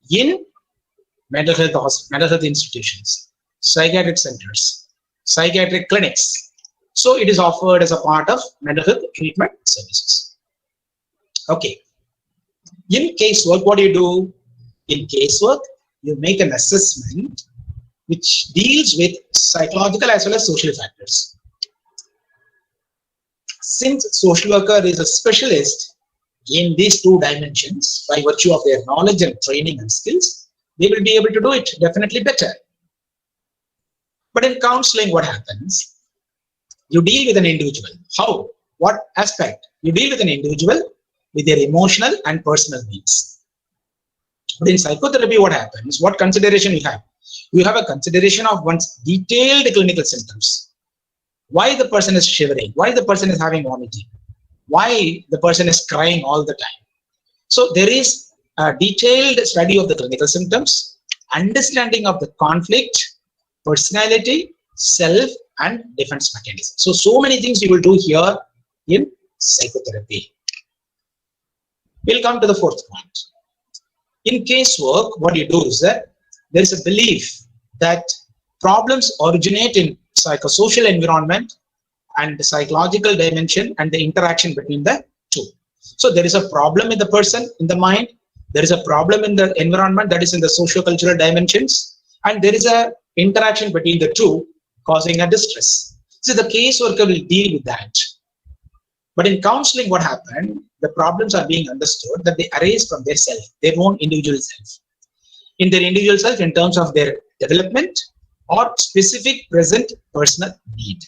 in mental health institutions, psychiatric centers, psychiatric clinics. So it is offered as a part of mental health treatment services. Okay. In casework, what do you do? In casework, you make an assessment which deals with psychological as well as social factors. Since social worker is a specialist in these two dimensions, by virtue of their knowledge and training and skills, they will be able to do it definitely better. But in counseling, what happens? You deal with an individual. How? What aspect? You deal with an individual with their emotional and personal needs. But in psychotherapy, what happens? What consideration you have? You have a consideration of one's detailed clinical symptoms. Why the person is shivering? Why the person is having vomiting? Why the person is crying all the time? So there is a detailed study of the clinical symptoms, understanding of the conflict, personality, self, and defense mechanism. So many things you will do here in psychotherapy. We'll come to the fourth point. In casework, what you do is that there is a belief that problems originate in psychosocial environment and the psychological dimension and the interaction between the two. So there is a problem in the person, in the mind. There is a problem in the environment, that is in the socio-cultural dimensions, and there is a interaction between the two causing a distress. So the caseworker will deal with that. But in counseling, what happened? The problems are being understood that they arise from their self, their own individual self. In their individual self, in terms of their development or specific present personal need.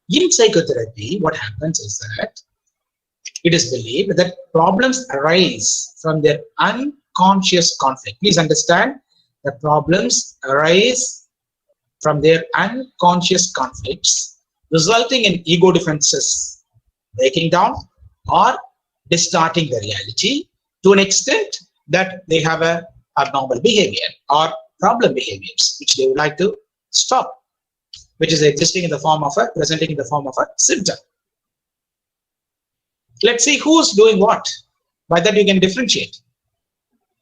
In psychotherapy, what happens is that it is believed that problems arise from their unconscious conflict. Please understand, the problems arise from their unconscious conflicts, resulting in ego defenses breaking down or distorting the reality to an extent that they have a abnormal behavior or problem behaviors which they would like to stop, which is existing in the form of presenting in the form of a symptom. Let's see who's doing what. By that you can differentiate.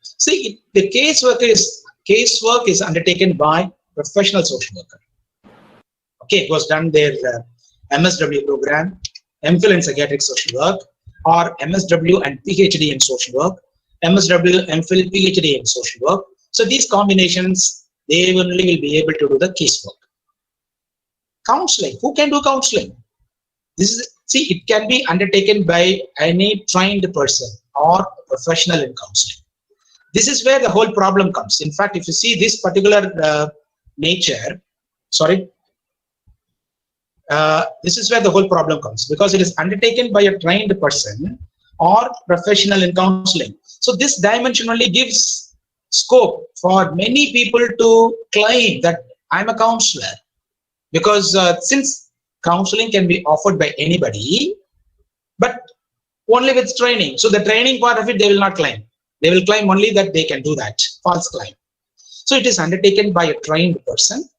See, the casework is undertaken by professional social worker. Okay, it was done their MSW program, MPhil in psychiatric social work, or MSW and PhD in social work, MSW, MPhil, PhD in social work. So these combinations, they only will be able to do the casework. Counseling, who can do counseling? See, it can be undertaken by any trained person or professional in counseling. This is where the whole problem comes. In fact, if you see this particular this is where the whole problem comes, because it is undertaken by a trained person or professional in counseling. So this dimension only gives scope for many people to claim that I'm a counselor, because since counseling can be offered by anybody, but only with training. So the training part of it, they will not claim. They will claim only that they can do that, false claim. So it is undertaken by a trained person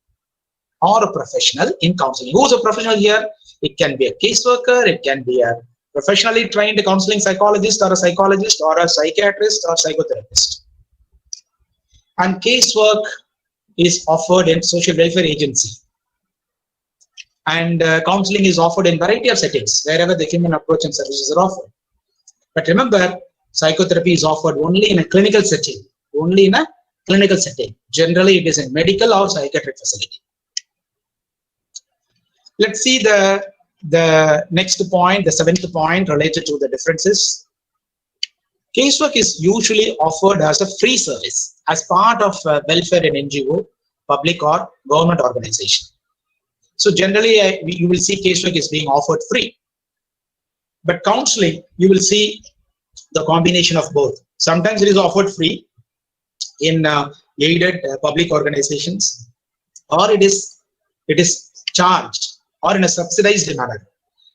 or a professional in counseling. Who's a professional here? It can be a caseworker, it can be a professionally trained counseling psychologist or a psychologist or a psychiatrist or psychotherapist. And casework is offered in social welfare agency. And counseling is offered in variety of settings, wherever the human approach and services are offered. But remember, psychotherapy is offered only in a clinical setting, only in a clinical setting. Generally, it is in medical or psychiatric facility. Let's see the next point, the seventh point related to the differences. Casework is usually offered as a free service, as part of welfare in NGO, public or government organization. So generally, you will see casework is being offered free. But counseling, you will see the combination of both. Sometimes it is offered free in aided public organizations, or it is charged or in a subsidized manner.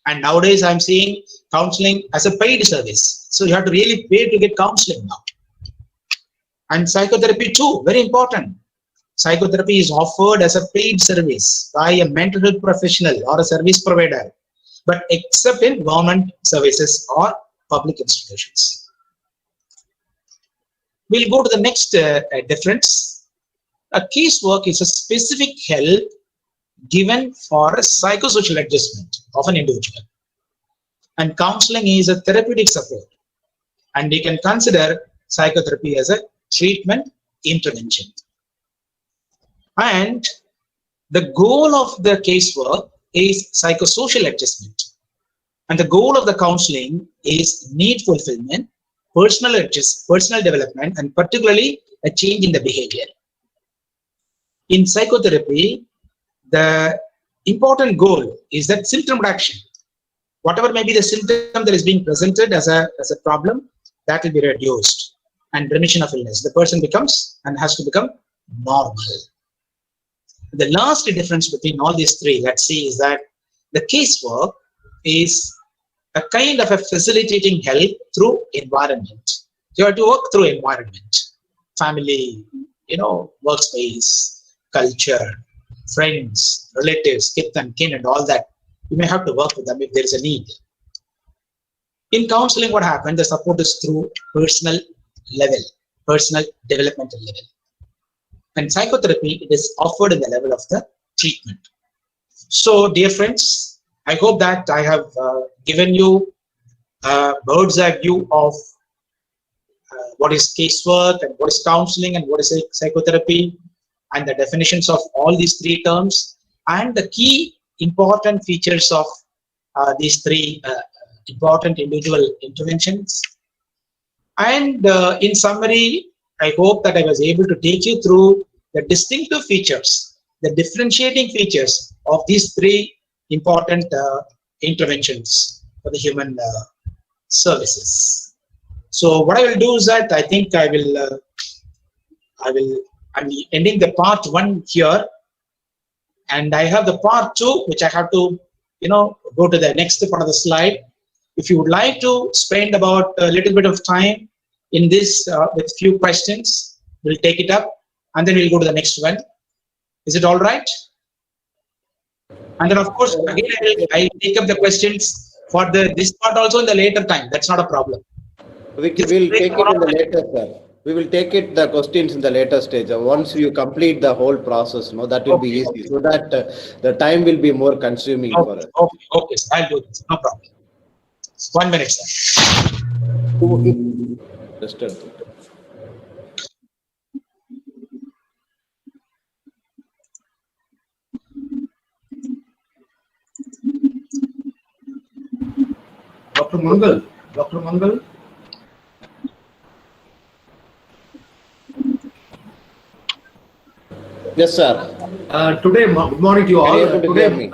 And nowadays I'm seeing counseling as a paid service. So you have to really pay to get counseling now. And psychotherapy too, very important. Psychotherapy is offered as a paid service by a mental health professional or a service provider, but except in government services or public institutions. We'll go to the next difference. A casework is a specific help given for a psychosocial adjustment of an individual. And counseling is a therapeutic support. And you can consider psychotherapy as a treatment intervention. And the goal of the casework is psychosocial adjustment. And the goal of the counseling is need fulfillment, personal development, and particularly a change in the behavior. In psychotherapy, the important goal is that symptom reduction. Whatever may be the symptom that is being presented as a problem, that will be reduced, and remission of illness. The person becomes and has to become normal. The last difference between all these three, let's see, is that the casework is a kind of a facilitating help through environment. You have to work through environment, family, workspace, culture, friends, relatives, kith and kin, and all that. You may have to work with them if there is a need. In counseling, what happens? The support is through personal level, personal developmental level. And psychotherapy, it is offered in the level of the treatment. So, dear friends, I hope that I have given you a bird's eye view of what is casework and what is counseling and what is psychotherapy, and the definitions of all these three terms, and the key important features of these three important individual interventions. And in summary, I hope that I was able to take you through the distinctive features, the differentiating features of these three important interventions for the human services. So what I will do is that I think I'm ending the part 1 here, and I have the part 2, which I have to, go to the next part of the slide. If you would like to spend about a little bit of time in this with few questions, we'll take it up, and then we'll go to the next one. Is it all right? And then, of course, again, I'll take up the questions for this part also in the later time. That's not a problem. We'll take it in the later, sir. We will take the questions in the later stage. Once you complete the whole process, that will be easy, so that the time will be more consuming for us. Okay, sir. I'll do this. No problem. 1 minute, sir. Dr. Mangal. Yes, sir. Today, good morning to you all. Today,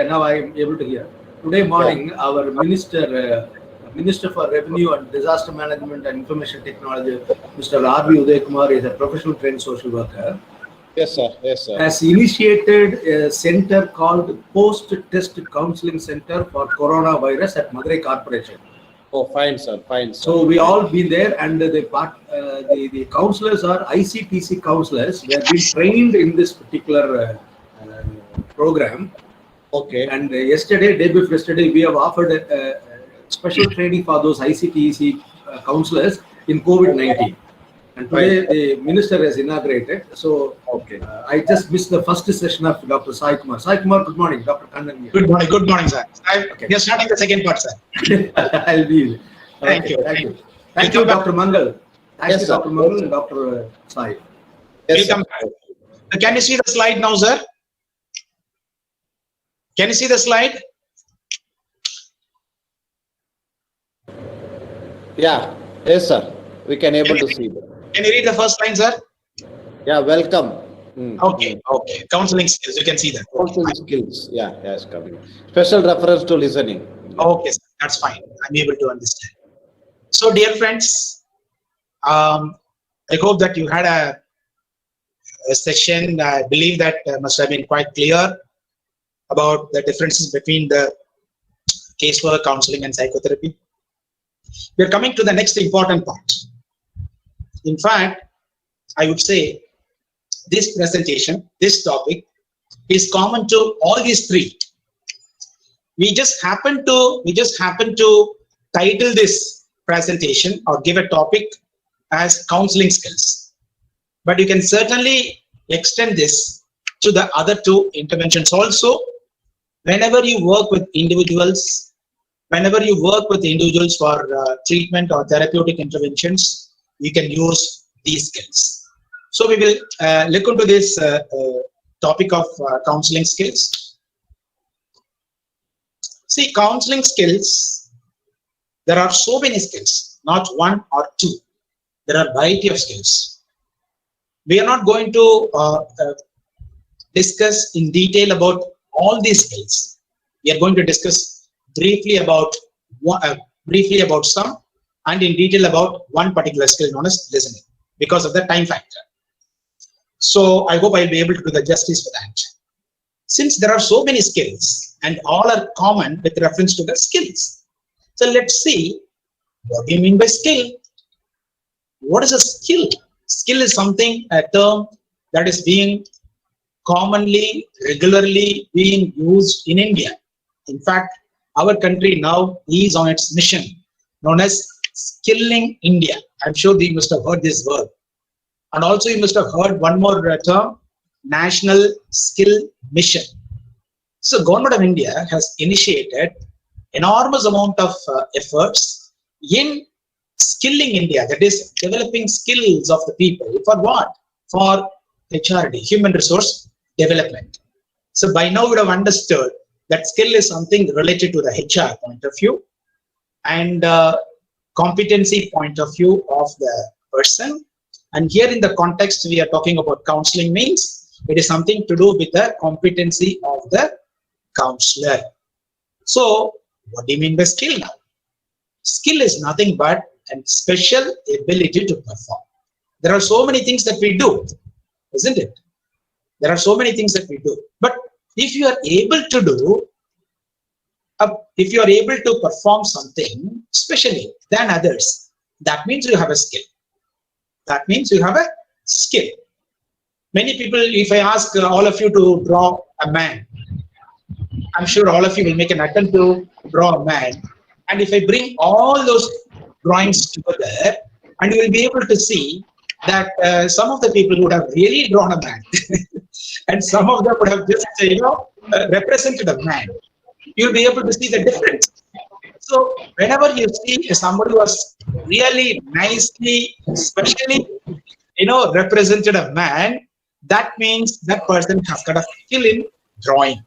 now I am able to hear. Today morning, our Minister for Revenue and Disaster Management and Information Technology, Mr. R.V. Kumar, is a professional trained social worker. Yes, sir. Has initiated a center called Post-Test Counseling Center for Coronavirus at Madurai Corporation. Oh, fine, sir. So we all been there, and the counselors are ICTC counselors. They have been trained in this particular program. Okay. And day before yesterday, we have offered a special training for those ICTC counselors in COVID-19. And today the minister has inaugurated. So I just missed the first session of Dr.V.Sayee Kumar. Sayee Kumar, good morning. Dr. Kannan. Good morning, sir. You're starting the second part, sir. I'll be. Thank you. Thank you, Dr. Mangal. Thank you, Dr. Mangal and Dr. Sayee. Yes, Welcome back. Can you see the slide now, sir? Can you see the slide? Yeah. Yes, sir. We can able to see that. Can you read the first line, sir? Yeah, welcome. Okay. Counseling skills, you can see that. Counseling skills. Yeah, it's coming. Special reference to listening. Okay, sir. That's fine. I'm able to understand. So, dear friends, I hope that you had a session. I believe that must have been quite clear about the differences between the casework, counseling, and psychotherapy. We're coming to the next important part. In fact, I would say this presentation, this topic is common to all these three. We just happen to title this presentation or give a topic as counseling skills. But you can certainly extend this to the other two interventions also. Whenever you work with individuals, for treatment or therapeutic interventions, you can use these skills. So we will look into this topic of counseling skills. See, counseling skills, there are so many skills, not one or two. There are a variety of skills. We are not going to discuss in detail about all these skills. We are going to discuss briefly about some, and in detail about one particular skill known as listening, because of the time factor. So I hope I'll be able to do the justice for that. Since there are so many skills and all are common with reference to the skills. So let's see, what do you mean by skill? What is a skill? Skill is something, a term that is being commonly, regularly being used in India. In fact, our country now is on its mission known as Skilling India. I'm sure you must have heard this word. And also you must have heard one more term, National Skill Mission. So Government of India has initiated enormous amount of efforts in skilling India, that is developing skills of the people. For what? For HRD, human resource development. So by now you would have understood that skill is something related to the HR point of view and competency point of view of the person. And here in the context we are talking about counseling means it is something to do with the competency of the counselor. So what do you mean by skill now? Skill is nothing but a special ability to perform. There are so many things that we do, isn't it? There are so many things that we do. But if you are able to do, if you are able to perform something specially than others, that means you have a skill. That means you have a skill. Many people, if I ask all of you to draw a man, I'm sure all of you will make an attempt to draw a man. And if I bring all those drawings together, and you will be able to see that some of the people would have really drawn a man, and some of them would have just, represented a man. You'll be able to see the difference. So whenever you see somebody who has really nicely, specially, represented a man, that means that person has got a skill in drawing.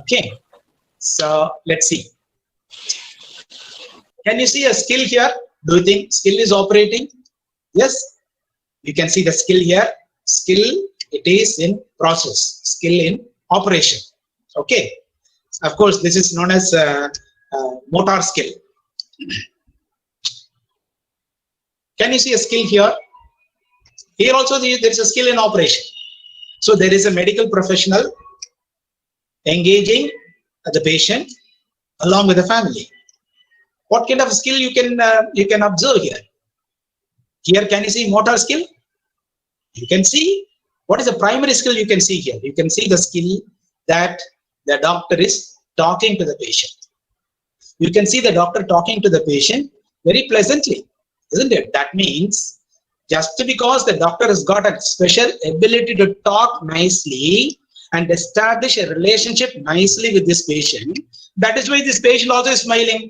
Okay, so let's see. Can you see a skill here? Do you think skill is operating? Yes, you can see the skill here. Skill, it is in process. Skill in operation. Okay, of course, this is known as motor skill. Can you see a skill here? Here also there is a skill in operation. So there is a medical professional engaging the patient along with the family. What kind of skill you can observe here? Here, can you see motor skill? You can see what is the primary skill you can see here. You can see the skill that the doctor is talking to the patient. You can see the doctor talking to the patient very pleasantly, isn't it? That means just because the doctor has got a special ability to talk nicely and establish a relationship nicely with this patient, that is why this patient also is smiling.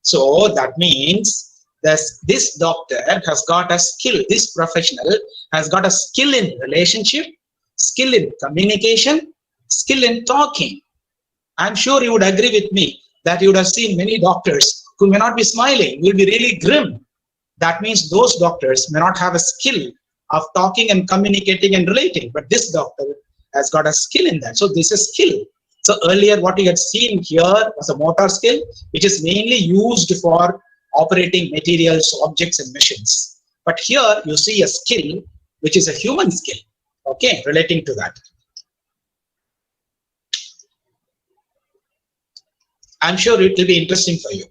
So that means this doctor has got a skill, this professional has got a skill in relationship, skill in communication, skill in talking. I'm sure you would agree with me that you would have seen many doctors who may not be smiling, will be really grim. That means those doctors may not have a skill of talking and communicating and relating, but this doctor has got a skill in that. So this is skill. So earlier what you had seen here was a motor skill, which is mainly used for operating materials, objects and machines. But here you see a skill, which is a human skill, okay, relating to that. I'm sure it will be interesting for you.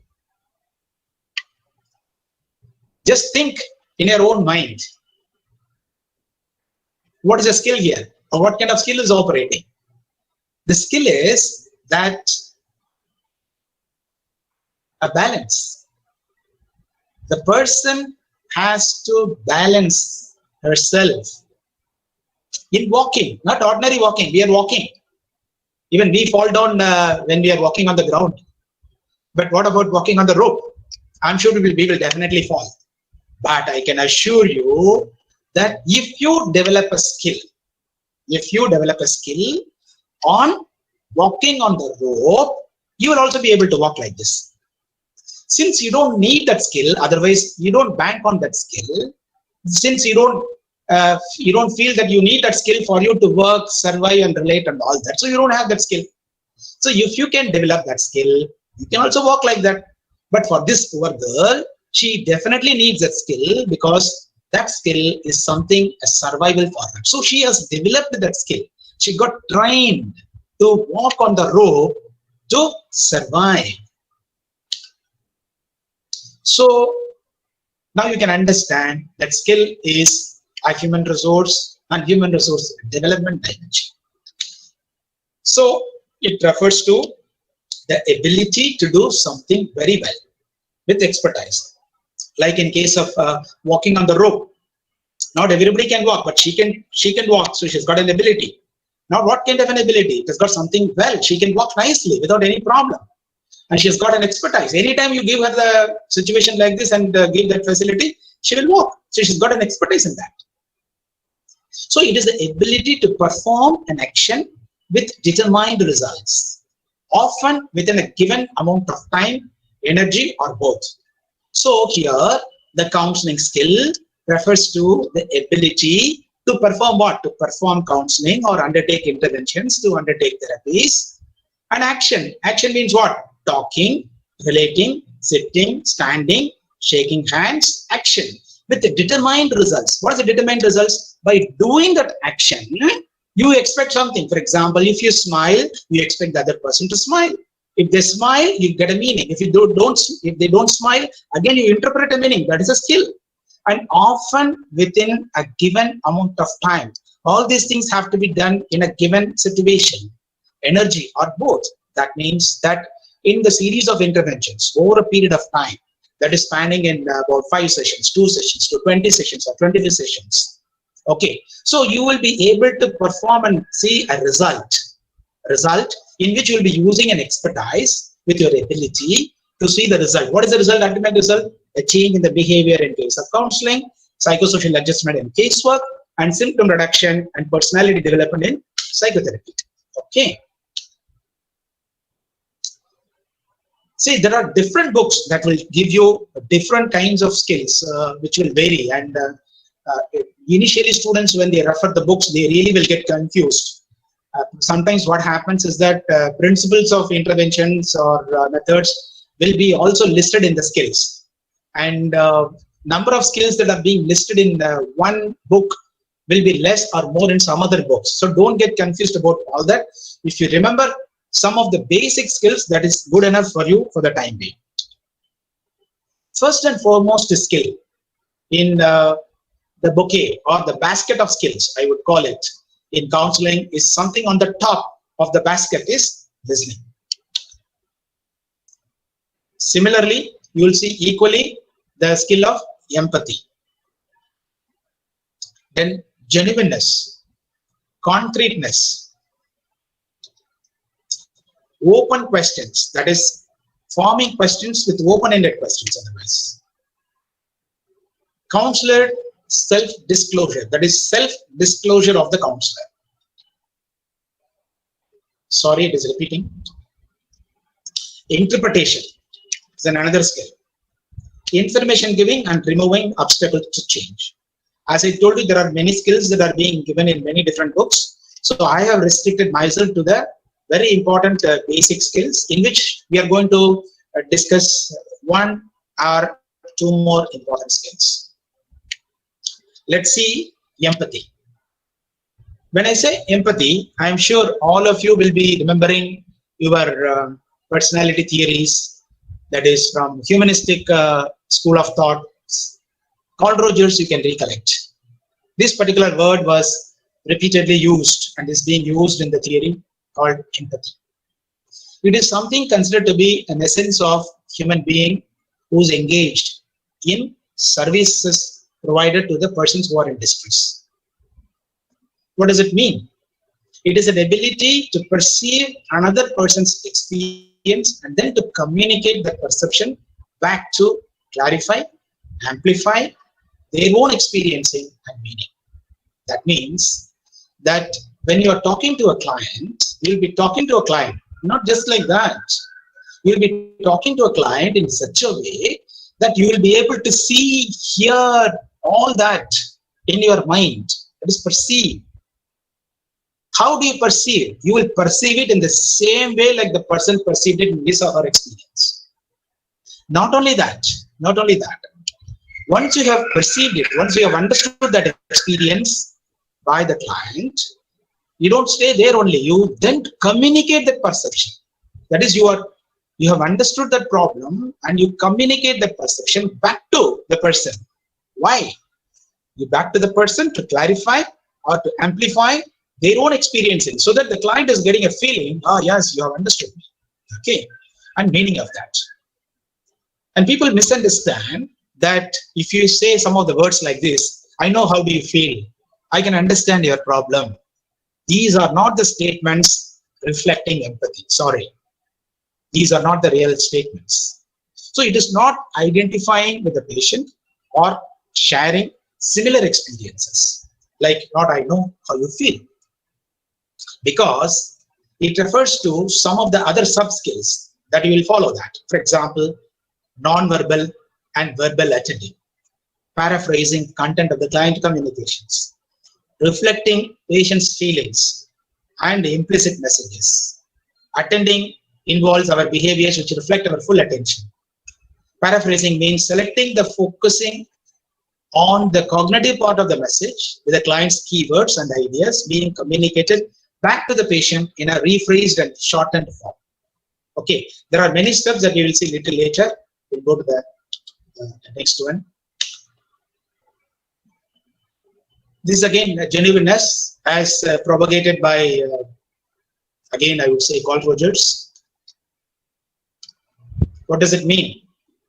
Just think in your own mind, what is a skill here, or what kind of skill is operating? The skill is that a balance. The person has to balance herself in walking, not ordinary walking. We are walking. Even we fall down when we are walking on the ground. But what about walking on the rope? I'm sure we will definitely fall. But I can assure you that if you develop a skill, on walking on the rope, you will also be able to walk like this. Since you don't need that skill, otherwise you don't bank on that skill, since you don't you don't feel that you need that skill for you to work, survive, and relate and all that. So you don't have that skill. So if you can develop that skill, you can also work like that. But for this poor girl, she definitely needs that skill because that skill is something, a survival for her. So she has developed that skill. She got trained to walk on the rope to survive. So now you can understand that skill is a human resource and human resource development dimension. So it refers to the ability to do something very well with expertise. Like in case of walking on the rope. Not everybody can walk, but she can walk, so she's got an ability. Now what kind of an ability? It has got something well. She can walk nicely without any problem. And she's got an expertise. Anytime you give her the situation like this and give that facility, she will walk. So she's got an expertise in that. So it is the ability to perform an action with determined results, often within a given amount of time, energy, or both. So here, the counseling skill refers to the ability to perform what? To perform counseling or undertake interventions, to undertake therapies. And action. Action means what? Talking, relating, sitting, standing, shaking hands, action with the determined results. What is the determined results? By doing that action, you expect something. For example, if you smile, you expect the other person to smile. If they smile, you get a meaning. If they don't smile, again you interpret a meaning. That is a skill. And often within a given amount of time. All these things have to be done in a given situation, energy, or both. That means that in the series of interventions over a period of time, that is spanning in about 5 sessions, 2 sessions, to 20 sessions, or 25 sessions. Okay, so you will be able to perform and see a result in which you will be using an expertise with your ability to see the result. What is the result? Ultimate result? A change in the behavior in case of counseling, psychosocial adjustment in casework, and symptom reduction and personality development in psychotherapy. Okay. See, there are different books that will give you different kinds of skills, which will vary. And initially, students, when they refer the books, they really will get confused. Sometimes what happens is that principles of interventions or methods will be also listed in the skills. And number of skills that are being listed in one book will be less or more in some other books. So don't get confused about all that. If you remember some of the basic skills, that is good enough for you for the time being. First and foremost skill in the bouquet or the basket of skills, I would call it, in counseling is something on the top of the basket is listening. Similarly, you will see equally the skill of empathy. Then genuineness, concreteness, open questions, that is forming questions with open-ended questions otherwise. Counselor self-disclosure, that is self-disclosure of the counselor. Sorry, it is repeating. Interpretation is another skill. Information giving and removing obstacles to change. As I told you, there are many skills that are being given in many different books. So I have restricted myself to the very important basic skills, in which we are going to discuss 1 or 2 more important skills. Let's see empathy. When I say empathy, I am sure all of you will be remembering your personality theories, that is from humanistic school of thought. Carl Rogers, you can recollect. This particular word was repeatedly used and is being used in the theory called empathy. It is something considered to be an essence of human being who is engaged in services provided to the persons who are in distress. What does it mean? It is an ability to perceive another person's experience and then to communicate that perception back to clarify, amplify their own experiencing and meaning. That means that when you are talking to a client, you'll be talking to a client, not just like that. You'll be talking to a client in such a way that you will be able to see, hear all that in your mind. That is perceive. How do you perceive? You will perceive it in the same way like the person perceived it in his or her experience. Not only that, once you have perceived it, once you have understood that experience by the client, you don't stay there only. You then communicate that perception. That is, you have understood that problem and you communicate that perception back to the person. Why? You back to the person to clarify or to amplify their own experiencing, so that the client is getting a feeling, oh yes, you have understood me. Okay, and meaning of that. And people misunderstand that if you say some of the words like this, I know how do you feel, I can understand your problem. These are not the statements reflecting empathy. Sorry. These are not the real statements. So it is not identifying with the patient or sharing similar experiences. Like, not I know how you feel. Because it refers to some of the other sub-skills that you will follow that. For example, non-verbal and verbal attending, paraphrasing content of the client communications, reflecting patient's feelings and implicit messages. Attending involves our behaviors which reflect our full attention. Paraphrasing means selecting the focusing on the cognitive part of the message with the client's keywords and ideas being communicated back to the patient in a rephrased and shortened form. Okay, there are many steps that you will see little later. We'll go to the next one. This is again genuineness as propagated by, again I would say, Carl Rogers. What does it mean?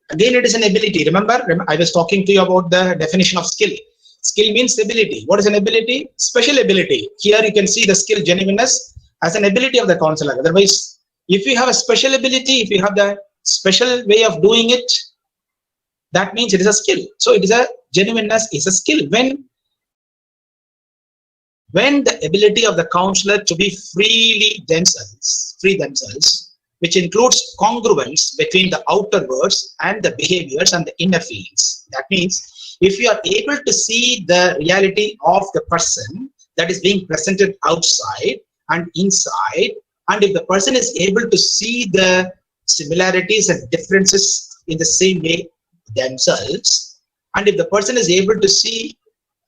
Again, it is an ability. Remember, I was talking to you about the definition of skill. Skill means ability. What is an ability? Special ability. Here you can see the skill genuineness as an ability of the counselor. Otherwise, if you have a special ability, if you have the special way of doing it, that means it is a skill. So it is a genuineness is a skill. When the ability of the counselor to be free themselves, which includes congruence between the outer words and the behaviors and the inner feelings. That means if you are able to see the reality of the person that is being presented outside and inside, and if the person is able to see the similarities and differences in the same way themselves, and if the person is able to see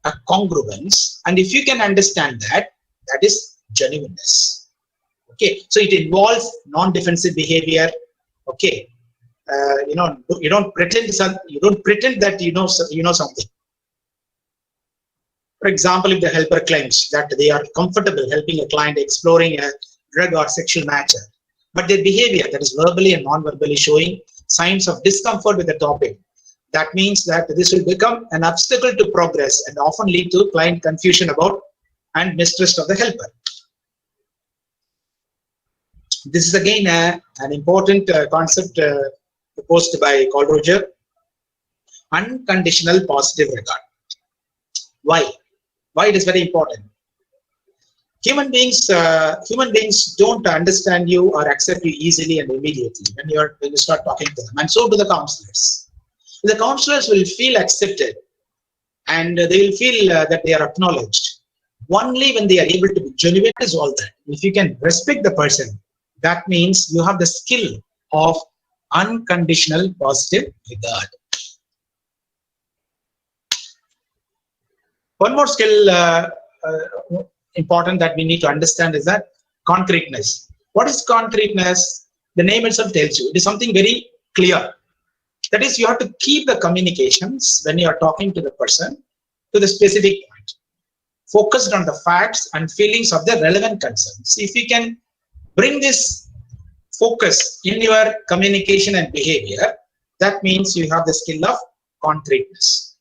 a congruence, and if you can understand that, that is genuineness. Okay, so it involves non-defensive behavior. Okay, you don't pretend that you know something. For example, if the helper claims that they are comfortable helping a client exploring a drug or sexual matter, but their behavior, that is verbally and non-verbally, showing signs of discomfort with the topic, that means that this will become an obstacle to progress and often lead to client confusion about and mistrust of the helper. This is again an important concept proposed by Carl Rogers. Unconditional positive regard. Why? Why it is very important? Human beings don't understand you or accept you easily and immediately when you start talking to them, and so do the counselors. The counselors will feel accepted and they will feel that they are acknowledged only when they are able to be genuine. Is all that. If you can respect the person, that means you have the skill of unconditional positive regard. One more skill important that we need to understand is that concreteness. What is concreteness? The name itself tells you. It is something very clear. That is, you have to keep the communications when you are talking to the person to the specific point, focused on the facts and feelings of the relevant concerns. If you can bring this focus in your communication and behavior, that means you have the skill of concreteness.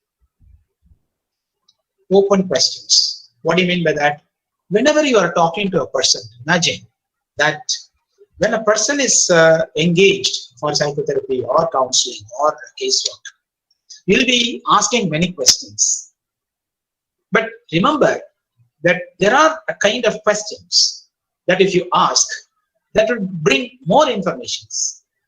Open questions. What do you mean by that? Whenever you are talking to a person, imagine that when a person is engaged for psychotherapy or counseling or casework, you'll be asking many questions. But remember that there are a kind of questions that if you ask, that will bring more information.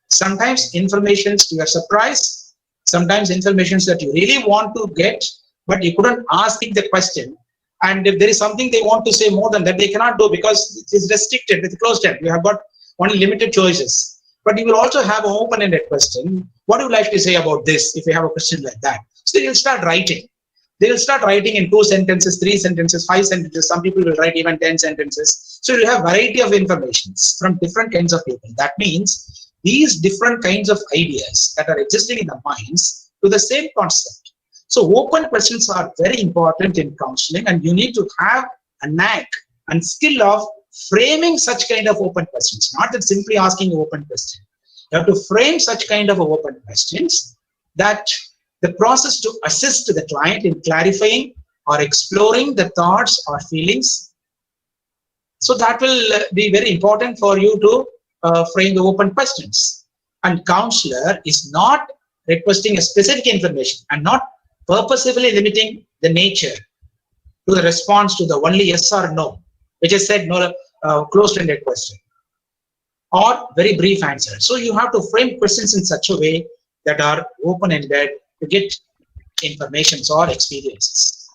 Sometimes information to your surprise, sometimes information that you really want to get, but you couldn't ask the question. And if there is something they want to say more than that, they cannot do because it is restricted with closed end. You have got only limited choices. But you will also have an open-ended question. What do you like to say about this if you have a question like that? So you'll start writing. They will start writing in 2 sentences, 3 sentences, 5 sentences. Some people will write even 10 sentences. So you have variety of informations from different kinds of people. That means these different kinds of ideas that are existing in the minds to the same concept. So open questions are very important in counseling, and you need to have a knack and skill of framing such kind of open questions, not that simply asking open question. You have to frame such kind of open questions that the process to assist the client in clarifying or exploring the thoughts or feelings. So that will be very important for you to frame the open questions. And counselor is not requesting a specific information and not purposefully limiting the nature to the response to the only yes or no, which is said no closed-ended question or very brief answer. So you have to frame questions in such a way that are open-ended to get informations or experiences.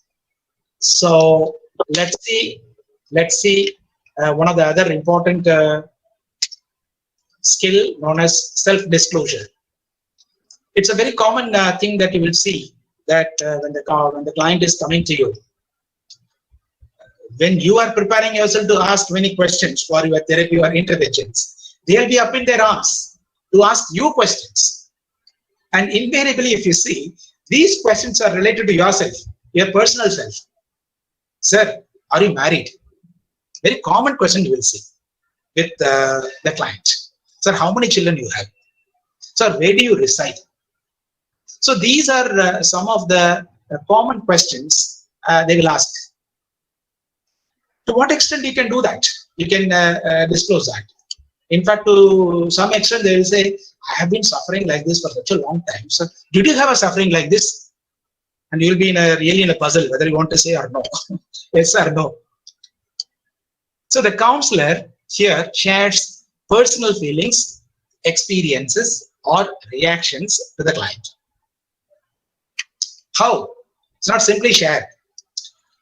So let's see one of the other important skill known as self-disclosure. It's a very common thing that you will see that when the client is coming to you, when you are preparing yourself to ask many questions for your therapy or interventions, they'll be up in their arms to ask you questions. And invariably, if you see, these questions are related to yourself, your personal self. Sir, are you married? Very common question you will see with the client. Sir, how many children you have? Sir, where do you reside? So these are some of the common questions they will ask. To what extent you can do that? You can disclose that. In fact, to some extent, they will say, I have been suffering like this for such a long time. So, did you have a suffering like this? And you'll be really in a puzzle whether you want to say or no. Yes or no. So, the counselor here shares personal feelings, experiences, or reactions to the client. How? It's not simply shared.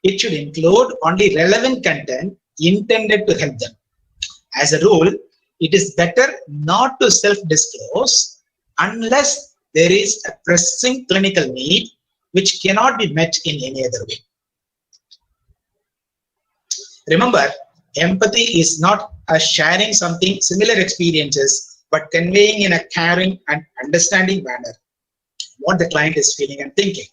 It should include only relevant content intended to help them. As a rule, it is better not to self-disclose unless there is a pressing clinical need which cannot be met in any other way. Remember, empathy is not a sharing something similar experiences, but conveying in a caring and understanding manner what the client is feeling and thinking.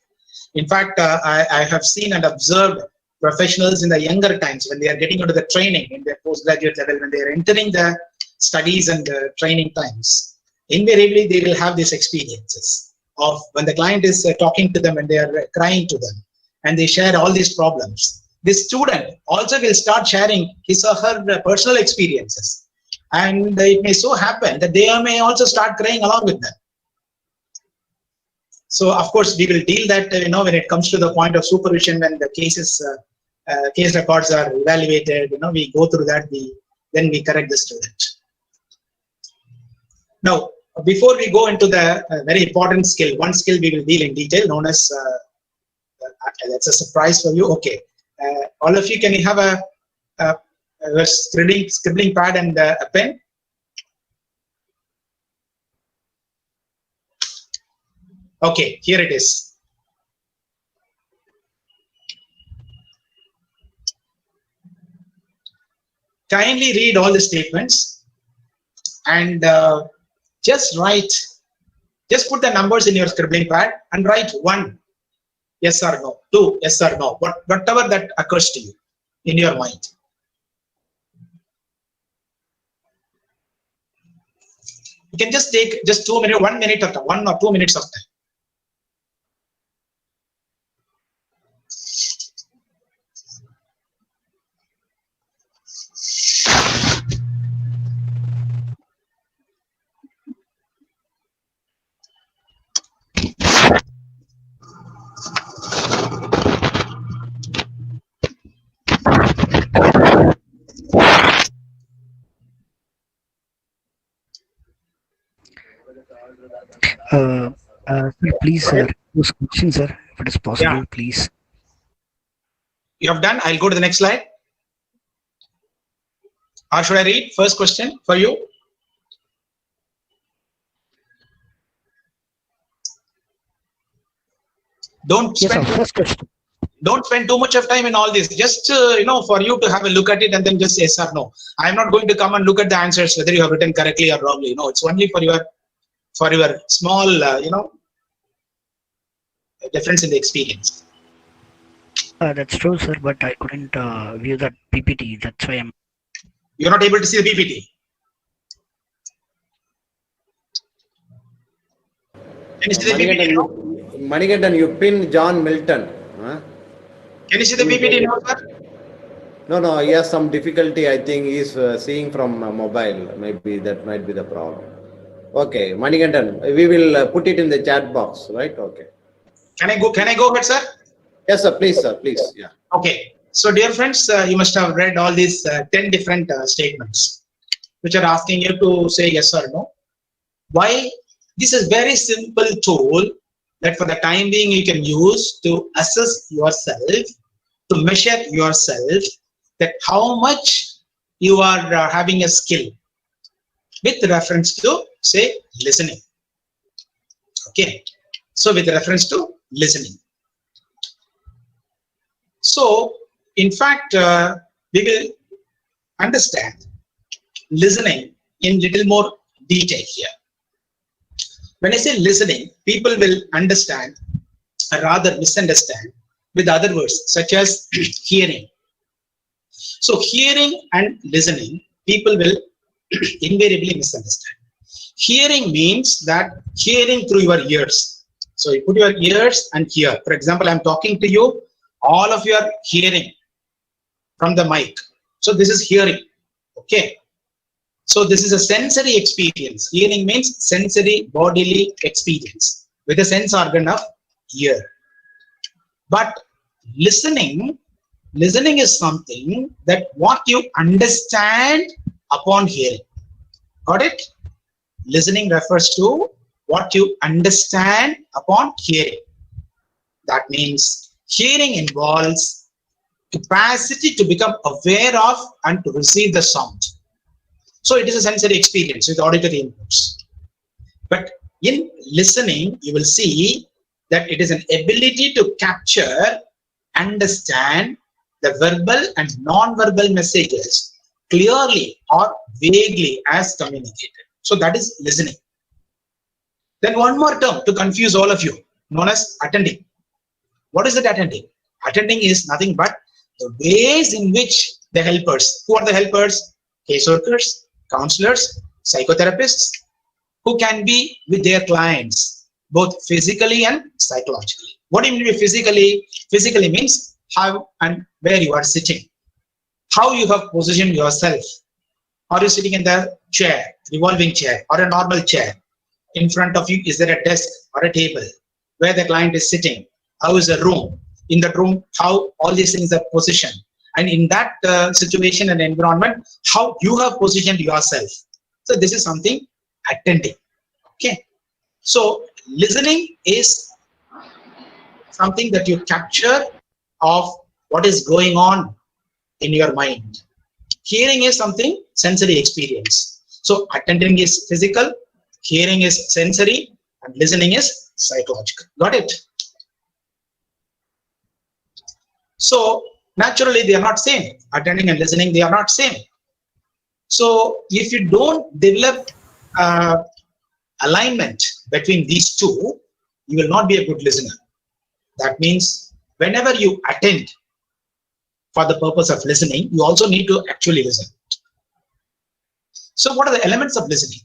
In fact, I have seen and observed professionals in the younger times when they are getting into the training in their postgraduate level, when they are entering the studies and the training times, invariably they will have these experiences of when the client is talking to them and they are crying to them and they share all these problems. This student also will start sharing his or her personal experiences, and it may so happen that they may also start crying along with them. So of course we will deal that when it comes to the point of supervision, when the cases case records are evaluated, we go through that, then we correct the student. Now, before we go into the very important skill, one skill we will deal in detail, known as that's a surprise for you. Okay, all of you, can you have a scribbling pad and a pen? Okay, here it is. Kindly read all the statements and just put the numbers in your scribbling pad and write 1 yes or no, 2 yes or no, whatever that occurs to you in your mind. You can just take just 2 minutes, 1 minute of time, 1 or 2 minutes of time. Sir, please, sir, those questions, sir, if it is possible, Yeah. please. You have done? I'll go to the next slide. Or should I read first question for you? Don't Yes, sir, spend first question. don't spend too much of time in all this. Just for you to have a look at it and then just yes or no. I'm not going to come and look at the answers whether you have written correctly or wrongly. No, it's only for your small difference in the experience. That's true, sir, but I couldn't view that PPT. That's why I'm. You're not able to see the PPT. Can you see the PPT now? Manikandan, you pin John Milton. Huh? Can you see the PPT now, sir? No, he has some difficulty. I think he's seeing from mobile. Maybe that might be the problem. Okay, Manikandan, we will put it in the chat box, right? Okay. Can I go ahead, sir? Yes, sir. Please. Yeah. Okay. So, dear friends, you must have read all these 10 different statements, which are asking you to say yes or no. Why? This is very simple tool that for the time being you can use to assess yourself, to measure yourself, that how much you are having a skill with reference to, say, listening. Okay. So, with reference to listening. So, in fact, we will understand listening in little more detail here. When I say listening, people will understand or rather misunderstand with other words such as hearing. So, hearing and listening, people will invariably misunderstand. Hearing means that hearing through your ears. So, you put your ears and hear. For example, I'm talking to you, all of you are hearing from the mic. So this is hearing. Okay. So this is a sensory experience. Hearing means sensory bodily experience with a sense organ of ear. But listening is something that what you understand upon hearing. Got it? Listening refers to what you understand upon hearing. That means hearing involves capacity to become aware of and to receive the sound. So it is a sensory experience with auditory inputs. But in listening, you will see that it is an ability to capture, understand the verbal and non-verbal messages clearly or vaguely as communicated. So that is listening. Then one more term to confuse all of you, known as attending. What is that attending? Attending is nothing but the ways in which the helpers, who are the helpers? Caseworkers, counselors, psychotherapists, who can be with their clients, both physically and psychologically. What do you mean by physically? Physically means how and where you are sitting, how you have positioned yourself. Are you sitting in the chair, revolving chair, or a normal chair? In front of you, is there a desk or a table where the client is sitting? How is the room? In that room, how all these things are positioned. And in that situation and environment, how you have positioned yourself. So this is something attending. Okay. So listening is something that you capture of what is going on in your mind. Hearing is something sensory experience. So attending is physical, hearing is sensory, and listening is psychological. Got it? So naturally they are not same. Attending and listening, they are not same. So if you don't develop alignment between these two, you will not be a good listener. That means whenever you attend for the purpose of listening, you also need to actually listen. So what are the elements of listening?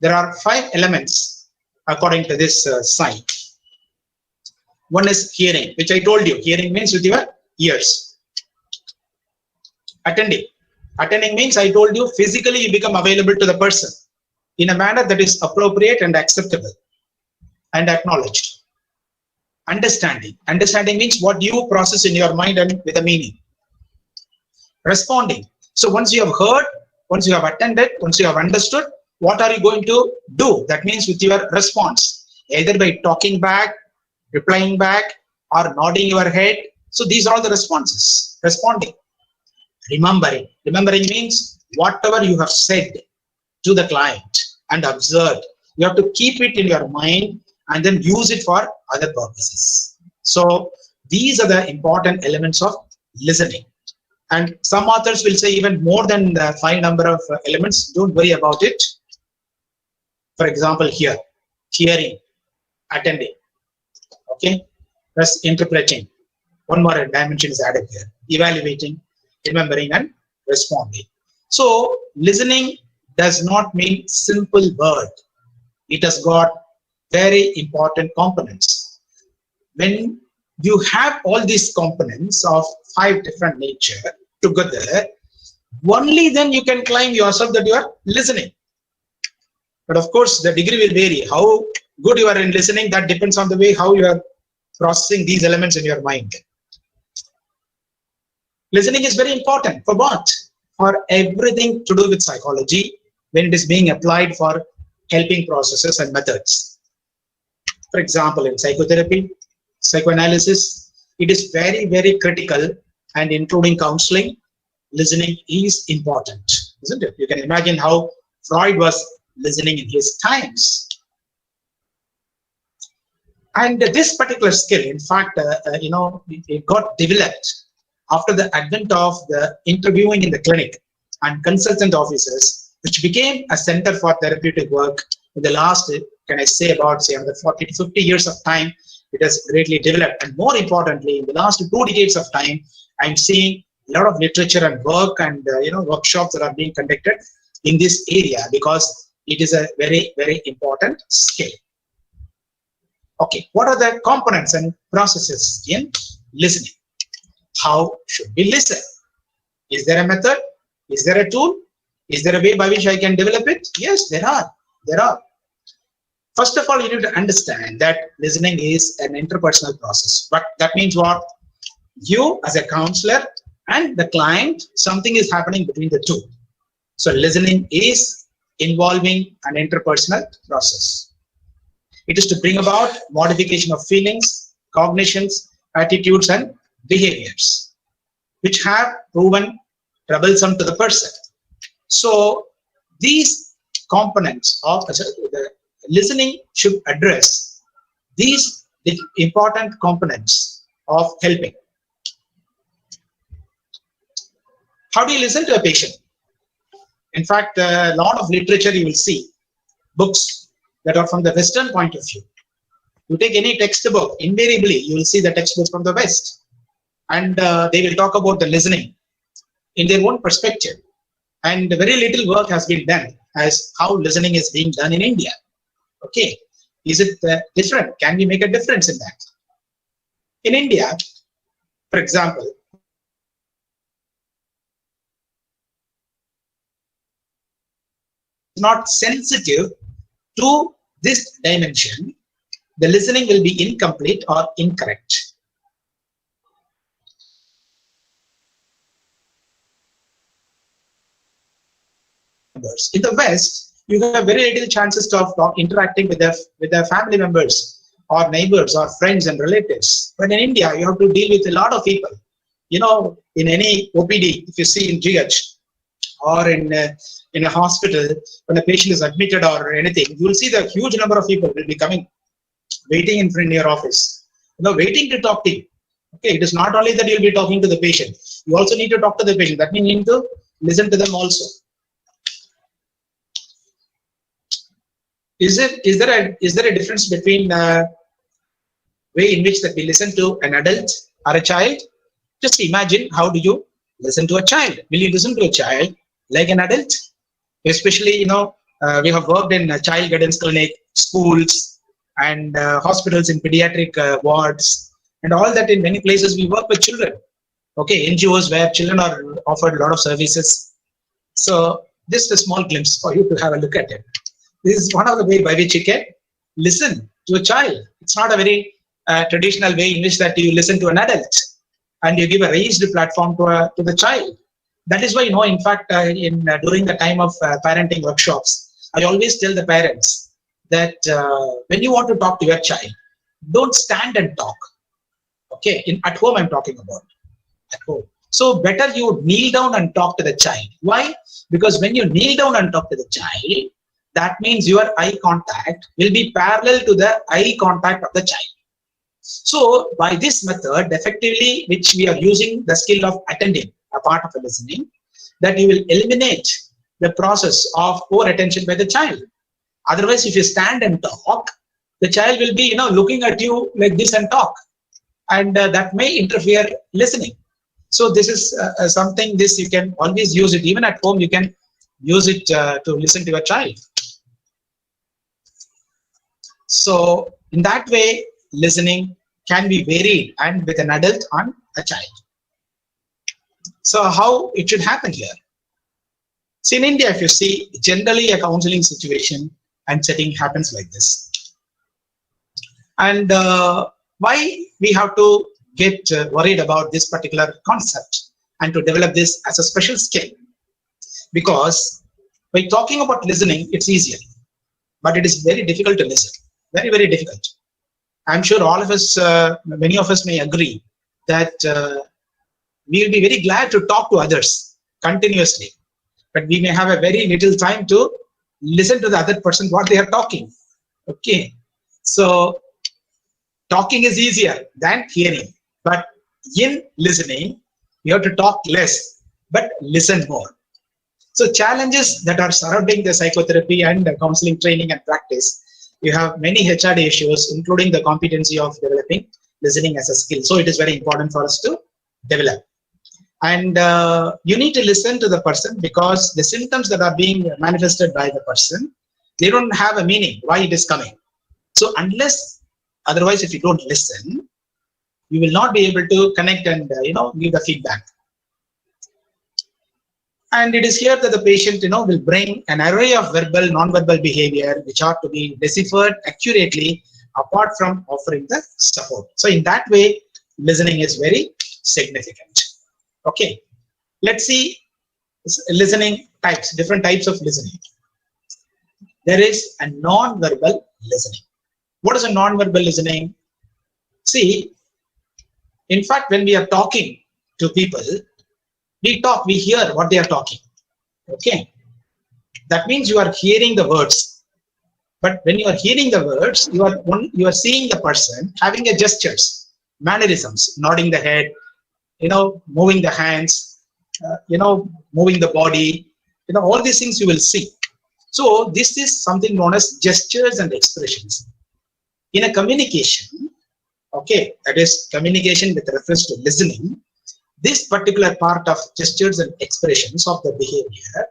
There are 5 elements according to this site. One is hearing, which I told you. Hearing means with your ears. Attending. Attending means I told you physically you become available to the person in a manner that is appropriate and acceptable and acknowledged. Understanding. Understanding means what you process in your mind and with a meaning. Responding. So once you have heard, once you have attended, once you have understood, what are you going to do? That means with your response. either by talking back, replying back, or nodding your head. So these are all the responses. Responding. Remembering. Remembering means whatever you have said to the client and observed, you have to keep it in your mind and then use it for other purposes. So these are the important elements of listening. And some authors will say even more than the 5 number of elements. Don't worry about it. For example, here, hearing, attending, okay, plus interpreting. One more dimension is added here: evaluating, remembering, and responding. So listening does not mean simple word. It has got very important components. When you have all these components of 5 different nature together, only then you can claim yourself that you are listening. But of course, the degree will vary. How good you are in listening, that depends on the way how you are processing these elements in your mind. Listening is very important. For what? For everything to do with psychology when it is being applied for helping processes and methods. For example, in psychotherapy, psychoanalysis, it is very, very critical, and including counseling, listening is important, isn't it? You can imagine how Freud was listening in his times. And this particular skill, in fact, it got developed after the advent of the interviewing in the clinic and consultant offices, which became a center for therapeutic work in the last, can I say, about say 40 to 50 years of time. It has greatly developed, and more importantly, in the last 2 decades of time, I'm seeing a lot of literature and work and workshops that are being conducted in this area because it is a very, very important skill. Okay, what are the components and processes in listening? How should we listen? Is there a method? Is there a tool? Is there a way by which I can develop it? Yes, there are. There are. First of all, you need to understand that listening is an interpersonal process. But that means what? You as a counselor and the client, something is happening between the two. So listening is involving an interpersonal process. It is to bring about modification of feelings, cognitions, attitudes, and behaviors which have proven troublesome to the person. So these components of the listening should address these important components of helping. How do you listen to a patient? In fact, a lot of literature you will see, books that are from the Western point of view. You take any textbook, invariably you will see the textbook from the West, and they will talk about the listening in their own perspective. And very little work has been done as how listening is being done in India. Okay, is it different? Can we make a difference in that? In India, for example, not sensitive to this dimension, the listening will be incomplete or incorrect. In the West, you have very little chances of interacting with their family members or neighbors or friends and relatives. But in India, you have to deal with a lot of people. In any OPD, if you see in GH or in a hospital, when a patient is admitted or anything, you will see the huge number of people will be coming, waiting in front of your office, waiting to talk to you. Okay, it is not only that you'll be talking to the patient, you also need to talk to the patient. That means you need to listen to them also. Is there a difference between way in which that we listen to an adult or a child? Just imagine, how do you listen to a child? Will you listen to a child like an adult? Especially, we have worked in child guidance clinic, schools, and hospitals in pediatric wards, and all that. In many places, we work with children. Okay, NGOs where children are offered a lot of services. So this is a small glimpse for you to have a look at it. This is one of the ways by which you can listen to a child. It's not a very traditional way in which that you listen to an adult and you give a raised platform to the child. That is why, in fact, during the time of parenting workshops, I always tell the parents that when you want to talk to your child, don't stand and talk. Okay, at home I'm talking about, at home. So better you kneel down and talk to the child. Why? Because when you kneel down and talk to the child, that means your eye contact will be parallel to the eye contact of the child. So by this method, effectively, which we are using the skill of attending, a part of the listening, that you will eliminate the process of poor attention by the child. Otherwise, if you stand and talk, the child will be, looking at you like this and talk, and that may interfere listening. So this is something, this you can always use it. Even at home, you can use it to listen to your child. So in that way, listening can be varied and with an adult and a child. So how it should happen here? See, in India, if you see, generally a counseling situation and setting happens like this. And why we have to get worried about this particular concept and to develop this as a special skill? Because by talking about listening, it's easier, but it is very difficult to listen. Very, very difficult. I'm sure all of us, many of us may agree that we will be very glad to talk to others continuously, but we may have a very little time to listen to the other person what they are talking. Okay, so talking is easier than hearing, but in listening, you have to talk less, but listen more. So challenges that are surrounding the psychotherapy and the counseling training and practice, you have many HRD issues, including the competency of developing listening as a skill. So it is very important for us to develop. And you need to listen to the person, because the symptoms that are being manifested by the person, they don't have a meaning why it is coming. So otherwise, if you don't listen, you will not be able to connect and give the feedback. And it is here that the patient will bring an array of verbal, non-verbal behavior which are to be deciphered accurately apart from offering the support. So in that way, listening is very significant. Okay, let's see listening types, different types of listening. There is a non-verbal listening. What is a non-verbal listening? See, in fact, when we are talking to people, we hear what they are talking. Okay, that means you are hearing the words. But when you are hearing the words, you are seeing the person having a gestures, mannerisms, nodding the head, moving the hands, moving the body, all these things you will see. So this is something known as gestures and expressions. In a communication, okay, that is communication with reference to listening, this particular part of gestures and expressions of the behavior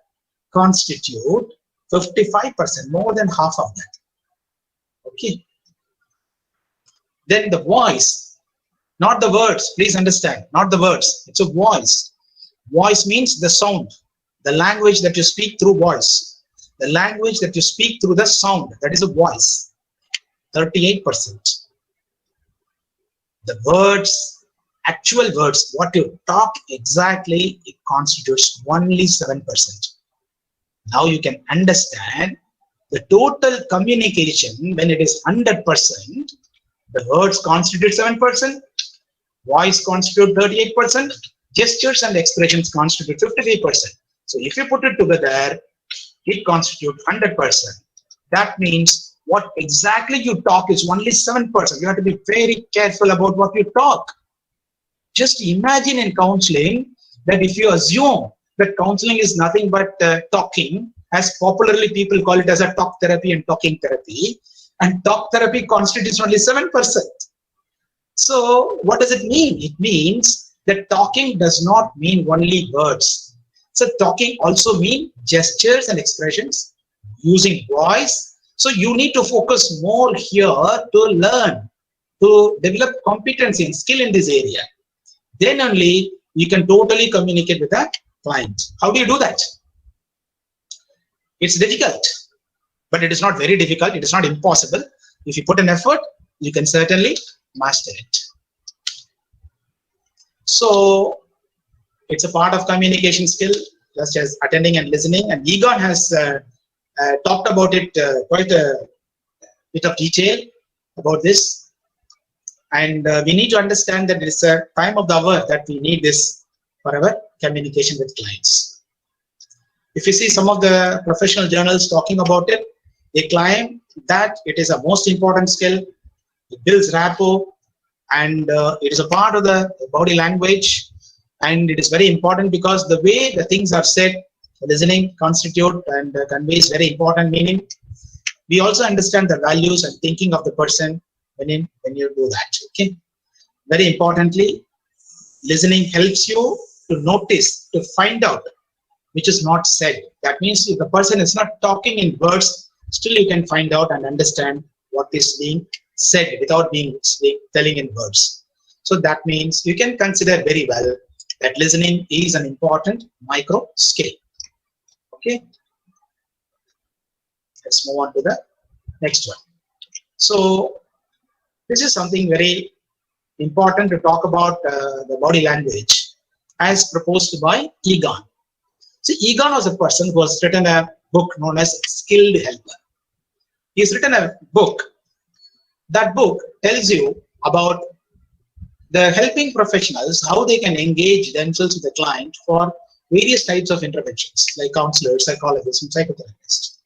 constitute 55%, more than half of that. Okay. Then the voice, not the words, please understand, not the words, it's a voice. Voice means the sound, the language that you speak through voice, the language that you speak through the sound, that is a voice, 38%. The words, actual words, what you talk exactly, it constitutes only 7%. Now you can understand the total communication when it is 100%, the words constitute 7%, voice constitute 38%, gestures and expressions constitute 53%. So if you put it together, it constitutes 100%. That means what exactly you talk is only 7%. You have to be very careful about what you talk. Just imagine in counseling that if you assume that counseling is nothing but talking, as popularly people call it as a talk therapy and talking therapy, and talk therapy constitutes only 7%. So what does it mean? It means that talking does not mean only words. So talking also means gestures and expressions, using voice. So you need to focus more here to learn, to develop competency and skill in this area. Then only you can totally communicate with a client. How do you do that? It's difficult, but it is not very difficult. It is not impossible. If you put an effort, you can certainly master it. So it's a part of communication skill, just as attending and listening. And Egon has talked about it quite bit of detail about this. And we need to understand that it's a time of the hour that we need this for our communication with clients. If you see some of the professional journals talking about it, they claim that it is a most important skill. It builds rapport, and it is a part of the body language, and it is very important because the way the things are said, listening constitute and conveys very important meaning. We also understand the values and thinking of the person when you do that. Okay. Very importantly, listening helps you to notice, to find out which is not said. That means if the person is not talking in words, still you can find out and understand what is being said without telling in words. So that means you can consider very well that listening is an important micro skill. Okay. Let's move on to the next one. So this is something very important to talk about the body language as proposed by Egan. So Egan was a person who has written a book known as Skilled Helper. He's written a book. That book tells you about the helping professionals, how they can engage themselves with the client for various types of interventions like counselors, psychologists, and psychotherapists.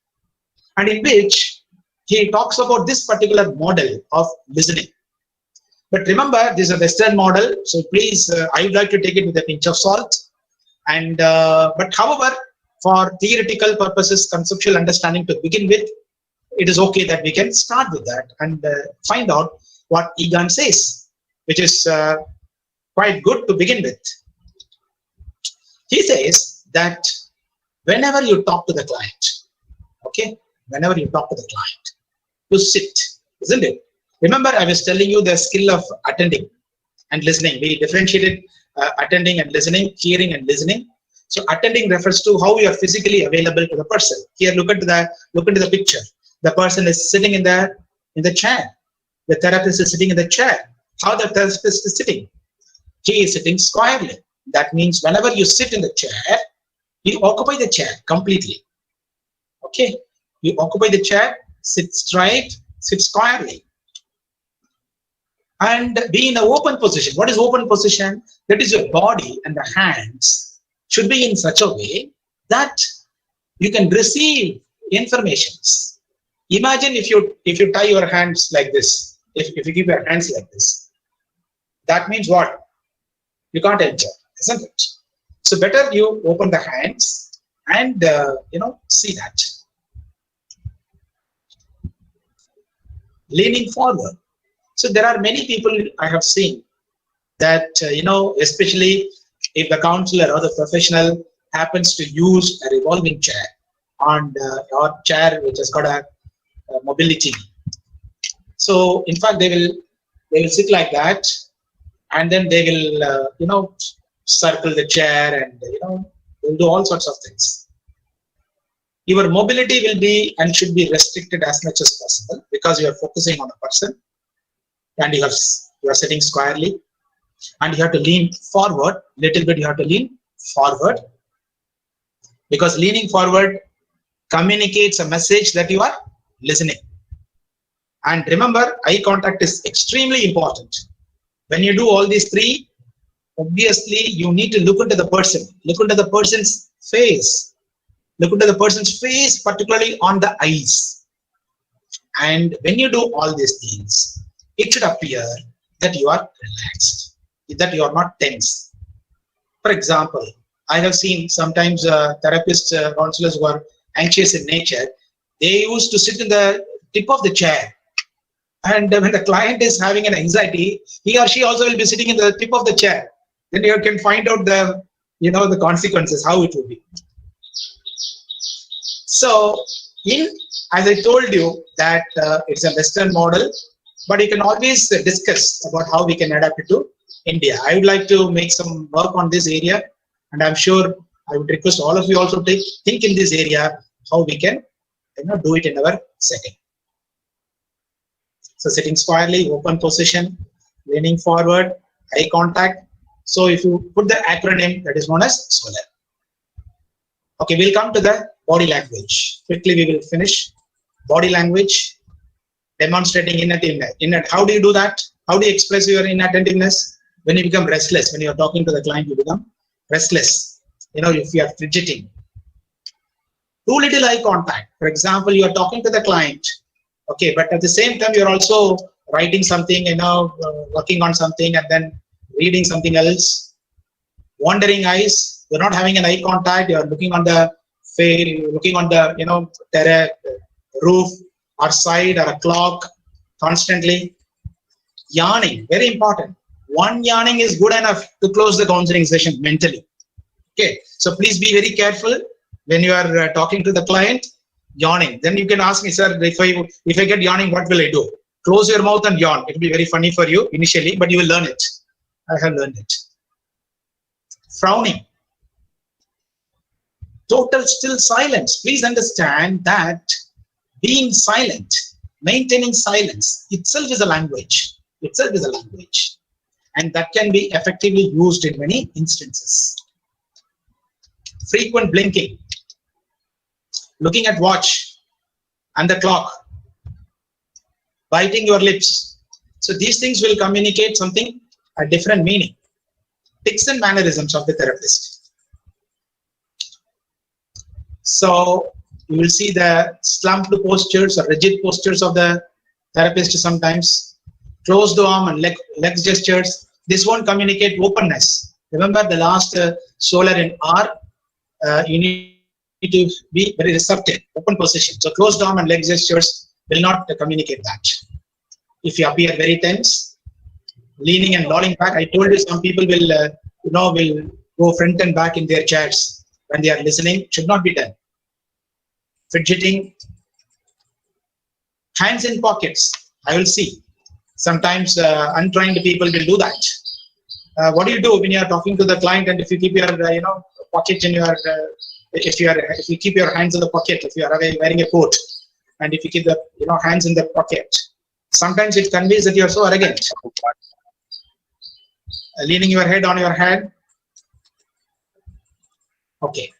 And in which he talks about this particular model of listening. But remember, this is a Western model, so please, I would like to take it with a pinch of salt. And but however, for theoretical purposes, conceptual understanding to begin with, it is okay that we can start with that and find out what Egan says, which is quite good to begin with. He says that whenever you talk to the client, okay, whenever you talk to the client, you sit, isn't it? Remember, I was telling you the skill of attending and listening. We differentiated attending and listening, hearing and listening. So attending refers to how you are physically available to the person. Here, look into the picture. The person is sitting in the chair. The therapist is sitting in the chair. How the therapist is sitting? He is sitting squarely. That means whenever you sit in the chair, you occupy the chair completely. Okay, you occupy the chair, sit straight, sit squarely, and be in an open position. What is open position? That is your body and the hands should be in such a way that you can receive informations. Imagine if you tie your hands like this, if you keep your hands like this, that means what? You can't enter, isn't it? So better you open the hands and see that. Leaning forward. So there are many people I have seen that, especially if the counselor or the professional happens to use a revolving chair or chair which has got a mobility. So in fact, they will sit like that, and then they will, circle the chair, and they'll do all sorts of things. Your mobility will be and should be restricted as much as possible because you are focusing on a person, and you are sitting squarely, and you have to lean forward little bit. You have to lean forward because leaning forward communicates a message that you are listening. And remember, eye contact is extremely important. When you do all these three, obviously you need to look into the person, look into the person's face, look into the person's face, particularly on the eyes. And when you do all these things, it should appear that you are relaxed, that you are not tense. For example, I have seen sometimes therapists, counselors who are anxious in nature, they used to sit in the tip of the chair. And when the client is having an anxiety, he or she also will be sitting in the tip of the chair. Then you can find out the consequences, how it will be. So, as I told you that it's a Western model, but you can always discuss about how we can adapt it to India. I would like to make some work on this area, and I'm sure I would request all of you also to think in this area how we can do it in our setting. So sitting squarely, open position, leaning forward, eye contact. So if you put the acronym, that is known as SOLAR. Okay, we'll come to the body language. Quickly we will finish. Body language. demonstrating inattention. How do you do that? How do you express your inattentiveness? When you become restless, when you are talking to the client, you become restless. If you are fidgeting. Too little eye contact. For example, you are talking to the client, okay, but at the same time, you're also writing something, working on something, and then reading something else. Wandering eyes. You're not having an eye contact. You're looking on the terrace, roof, or side, or a clock constantly. Yawning, very important. One yawning is good enough to close the counseling session mentally. Okay, so please be very careful when you are talking to the client. Yawning. Then you can ask me, sir, if I get yawning, what will I do? Close your mouth and yawn. It will be very funny for you initially, but you will learn it. I have learned it. Frowning. Total still silence. Please understand that being silent, maintaining silence itself is a language. And that can be effectively used in many instances. Frequent blinking. Looking at watch and the clock. Biting your lips. So these things will communicate something, a different meaning. Tics and mannerisms of the therapist. So you will see the slumped postures or rigid postures of the therapist sometimes. Closed arm and leg gestures. This won't communicate openness. Remember the last solar in R, you need to be very receptive, open position. So closed arm and leg gestures will not communicate that. If you appear very tense, leaning and lolling back, I told you some people will, will go front and back in their chairs when they are listening. Should not be done. Fidgeting, hands in pockets. I will see. Sometimes untrained people will do that. What do you do when you are talking to the client, and if you keep your pocket in your if you keep your hands in the pocket, if you are wearing a coat, and if you keep the hands in the pocket, sometimes it conveys that you are so arrogant. Leaning your head on your hand. Okay.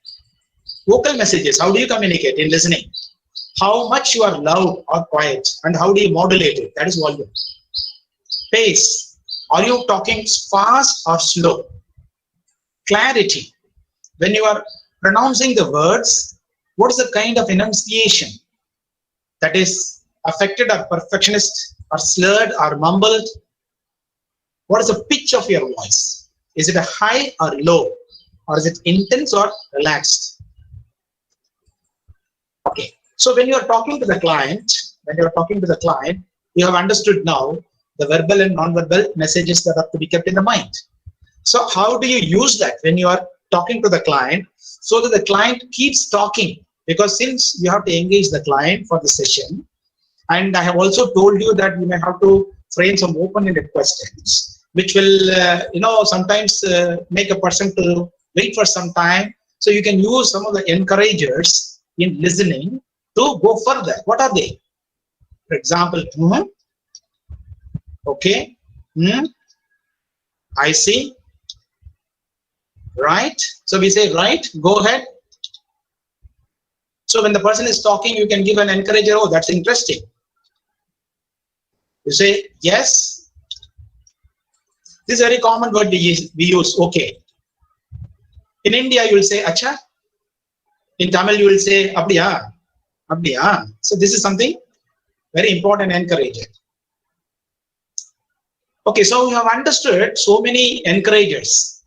Vocal messages. How do you communicate in listening? How much you are loud or quiet, and how do you modulate it? That is volume. Pace. Are you talking fast or slow? Clarity. When you are pronouncing the words, what is the kind of enunciation that is affected or perfectionist or slurred or mumbled? What is the pitch of your voice? Is it a high or low? Or is it intense or relaxed? Okay. So when you are talking to the client, you have understood now the verbal and non-verbal messages that are to be kept in the mind. So how do you use that when you are talking to the client so that the client keeps talking? Because since you have to engage the client for the session, and I have also told you that you may have to frame some open-ended questions, which will, sometimes make a person to wait for some time. So you can use some of the encouragers in listening to go further. What are they? For example, okay, I see, right? So we say, right, go ahead. So when the person is talking, you can give an encourager, oh, that's interesting. You say, yes. This is a very common word we use, okay. In India, you will say, acha. In Tamil, you will say, abdiya. Abdiya. So this is something very important encourager. Okay, so we have understood so many encouragers.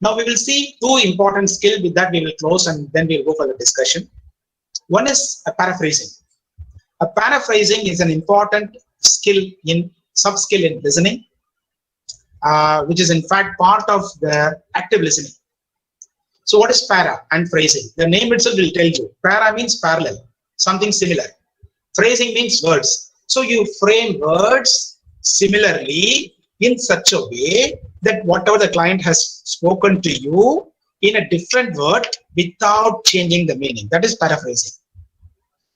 Now we will see two important skills. With that we will close, and then we will go for the discussion. One is a paraphrasing. A paraphrasing is an important skill in sub-skill in listening, which is in fact part of the active listening. So what is para and phrasing? The name itself will tell you. Para means parallel, something similar. Phrasing means words. So you frame words similarly in such a way that whatever the client has spoken to you in a different word without changing the meaning. That is paraphrasing.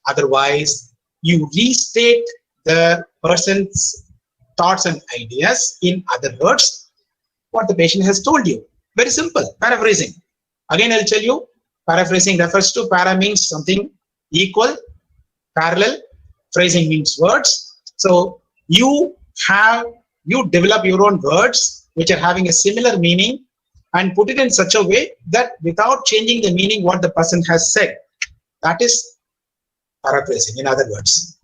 Otherwise, you restate the person's thoughts and ideas in other words, what the patient has told you. Very simple, paraphrasing. Again, I'll tell you, paraphrasing refers to para means something equal, parallel, phrasing means words. So you develop your own words which are having a similar meaning and put it in such a way that without changing the meaning what the person has said. That is paraphrasing, in other words.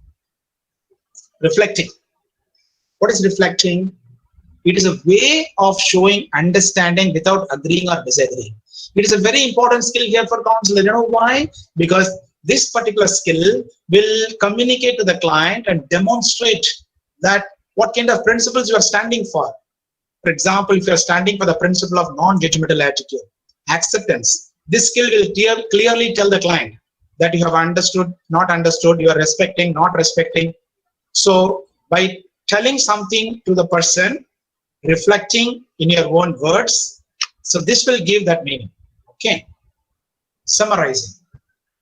Reflecting. What is reflecting? It is a way of showing understanding without agreeing or disagreeing. It is a very important skill here for counselor. You know why? Because this particular skill will communicate to the client and demonstrate that what kind of principles you are standing for. For example, if you are standing for the principle of non-judgmental attitude, acceptance, this skill will clearly tell the client that you have understood, not understood, you are respecting, not respecting. So by telling something to the person, reflecting in your own words, so this will give that meaning. Okay. Summarizing.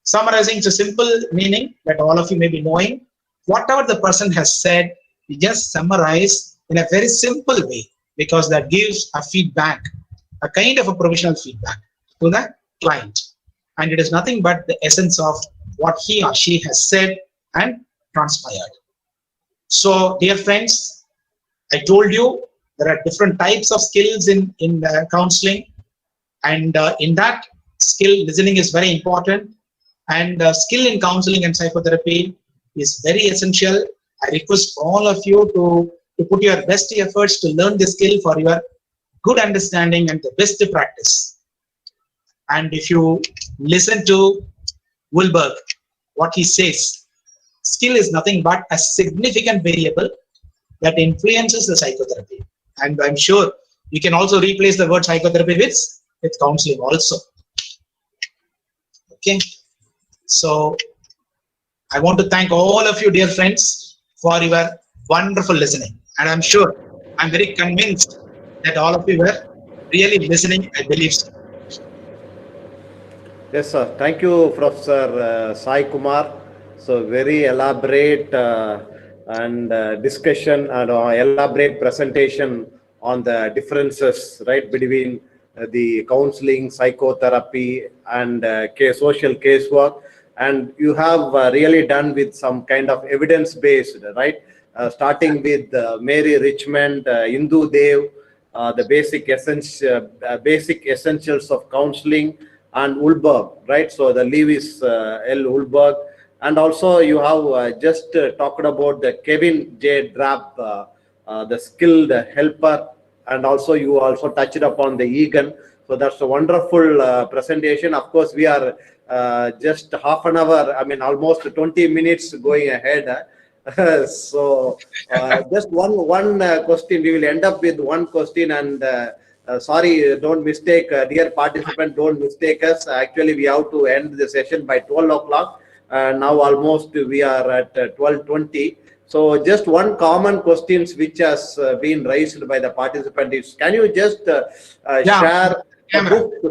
Summarizing is a simple meaning that all of you may be knowing. Whatever the person has said, you just summarize in a very simple way, because that gives a feedback, a kind of a provisional feedback to the client. And it is nothing but the essence of what he or she has said and transpired. So, dear friends, I told you there are different types of skills in counseling, and in that skill, listening is very important, and skill in counseling and psychotherapy is very essential. I request all of you to put your best efforts to learn this skill for your good understanding and the best practice. And if you listen to Wilberg, what he says, skill is nothing but a significant variable that influences the psychotherapy. And I'm sure you can also replace the word psychotherapy with counseling also. Okay. So I want to thank all of you, dear friends, for your wonderful listening. And I'm sure, I'm very convinced that all of you were really listening. I believe so. Yes, sir. Thank you, Professor Sayee Kumar. So very elaborate and discussion and elaborate presentation on the differences, right, between the counseling, psychotherapy, and social casework. And you have really done with some kind of evidence-based, right? Starting with Mary Richmond, Indu Dev, the basic essentials of counseling, and Ulberg, right? So the Lewis L. Ulberg, and also you have just talked about the Kevin J. Drabb, the skilled helper, and also you also touched upon the Egan. So that's a wonderful presentation. Of course, we are just half an hour, I mean, almost 20 minutes going ahead. So just one question. We will end up with one question, and sorry, don't mistake, dear participant, don't mistake us. Actually, we have to end the session by 12 o'clock. Now almost we are at 12:20. So just one common questions which has been raised by the participant is, can you just share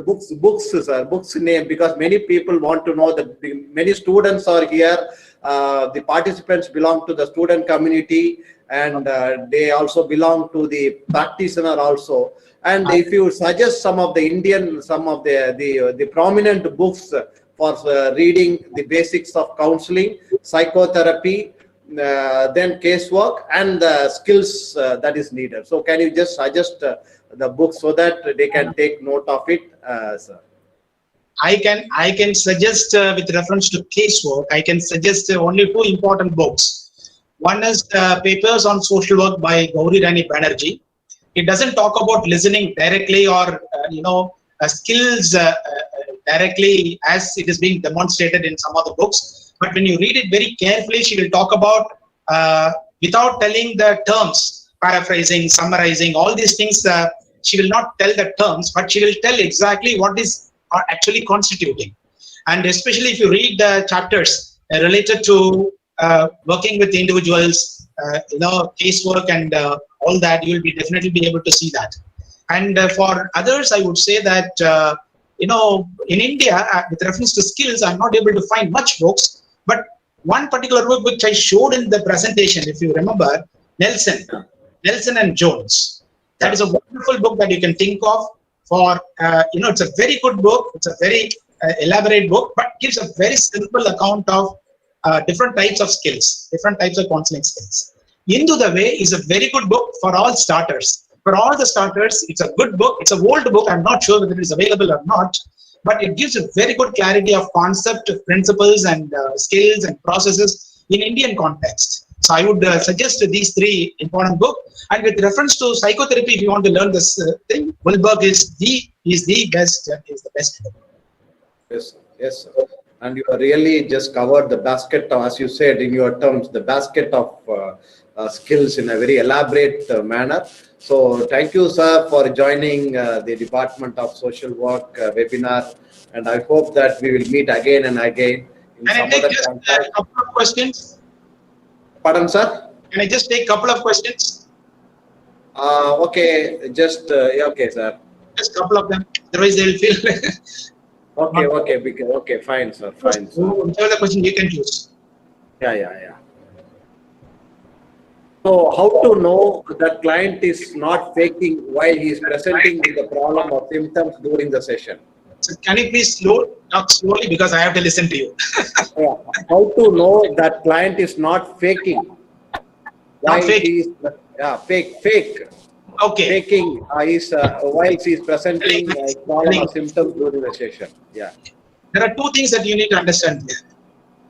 books name, because many people want to know that many students are here. The participants belong to the student community, and they also belong to the practitioner also. And if you suggest some of the prominent books for reading the basics of counseling, psychotherapy, then casework, and the skills that is needed. So can you just suggest the books so that they can take note of it, sir? I can suggest with reference to casework, I can suggest only two important books. One is Papers on Social Work by Gauri Rani Banerjee. It doesn't talk about listening directly or skills directly as it is being demonstrated in some other books. But when you read it very carefully, she will talk about without telling the terms, paraphrasing, summarizing, all these things. She will not tell the terms, but she will tell exactly what is actually constituting. And especially if you read the chapters related to working with individuals, casework and all that, you will definitely be able to see that. And for others, I would say that in India, with reference to skills, I'm not able to find much books. But one particular book which I showed in the presentation, if you remember, Nelson and Jones. That is a wonderful book that you can think of. For it's a very good book. It's a very elaborate book, but gives a very simple account of different types of skills, different types of counseling skills. Into the Way is a very good book for all starters. For all the starters, it's a good book. It's an old book. I'm not sure whether it is available or not, but it gives a very good clarity of concept, principles, and skills and processes in Indian context. So I would suggest these three important books. And with reference to psychotherapy, if you want to learn this thing, Wilberg is the best. Is the best book. Yes, yes, sir. And you are really just covered the basket of, as you said in your terms, the basket of skills in a very elaborate manner. So thank you, sir, for joining the Department of Social Work webinar. And I hope that we will meet again and again in Can I some take other just contact. a couple of questions? Pardon, sir? Can I just take a couple of questions? Okay, just, yeah, okay, sir. Just a couple of them. Otherwise, they will feel. Okay, fine, sir, fine, sir. Whichever the question you can choose. Yeah. So how to know that client is not faking while he is presenting with the problem or symptoms during the session? So can you please talk slowly because I have to listen to you. Yeah. How to know that client is not faking while he is fake. Okay. Faking while he is presenting problem or symptoms during the session. Yeah. There are two things that you need to understand here.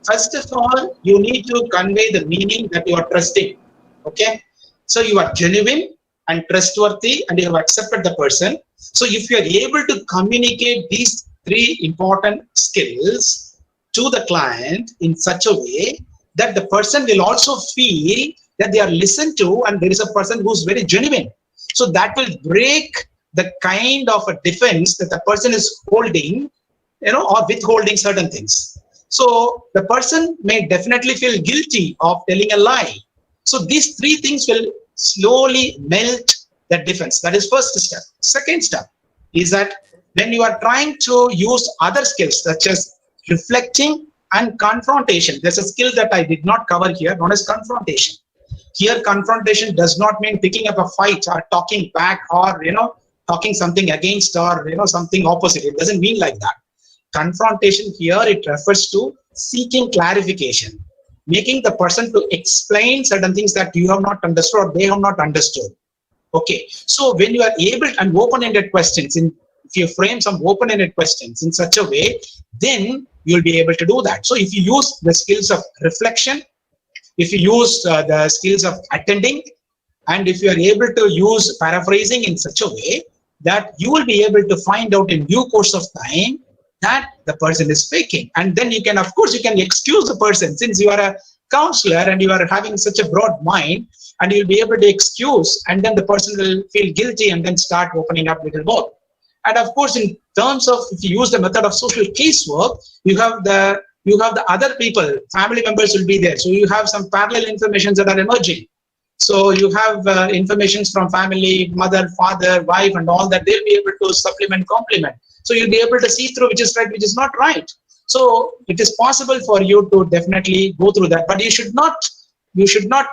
First of all, you need to convey the meaning that you are trusting. Okay. So you are genuine and trustworthy and you have accepted the person. So if you are able to communicate these three important skills to the client in such a way that the person will also feel that they are listened to and there is a person who's very genuine. So that will break the kind of a defense that the person is holding, or withholding certain things. So the person may definitely feel guilty of telling a lie. So these three things will slowly melt the defense. That is first step. Second step is that when you are trying to use other skills such as reflecting and confrontation, there's a skill that I did not cover here, known as confrontation. Here, confrontation does not mean picking up a fight or talking back or, talking something against or, something opposite. It doesn't mean like that. Confrontation here, it refers to seeking clarification, making the person to explain certain things that you have not understood or they have not understood. Okay. So when you are able and open-ended questions, if you frame some open-ended questions in such a way, then you'll be able to do that. So if you use the skills of reflection, if you use the skills of attending, and if you are able to use paraphrasing in such a way that you will be able to find out in due course of time that the person is faking. And then you can, of course, you can excuse the person since you are a counselor and you are having such a broad mind and you'll be able to excuse and then the person will feel guilty and then start opening up a little more. And of course, in terms of if you use the method of social casework, you have the other people, family members will be there. So you have some parallel information that are emerging. So you have information from family, mother, father, wife, and all that. They'll be able to supplement, complement. So you'll be able to see through which is right, which is not right. So it is possible for you to definitely go through that, but you should not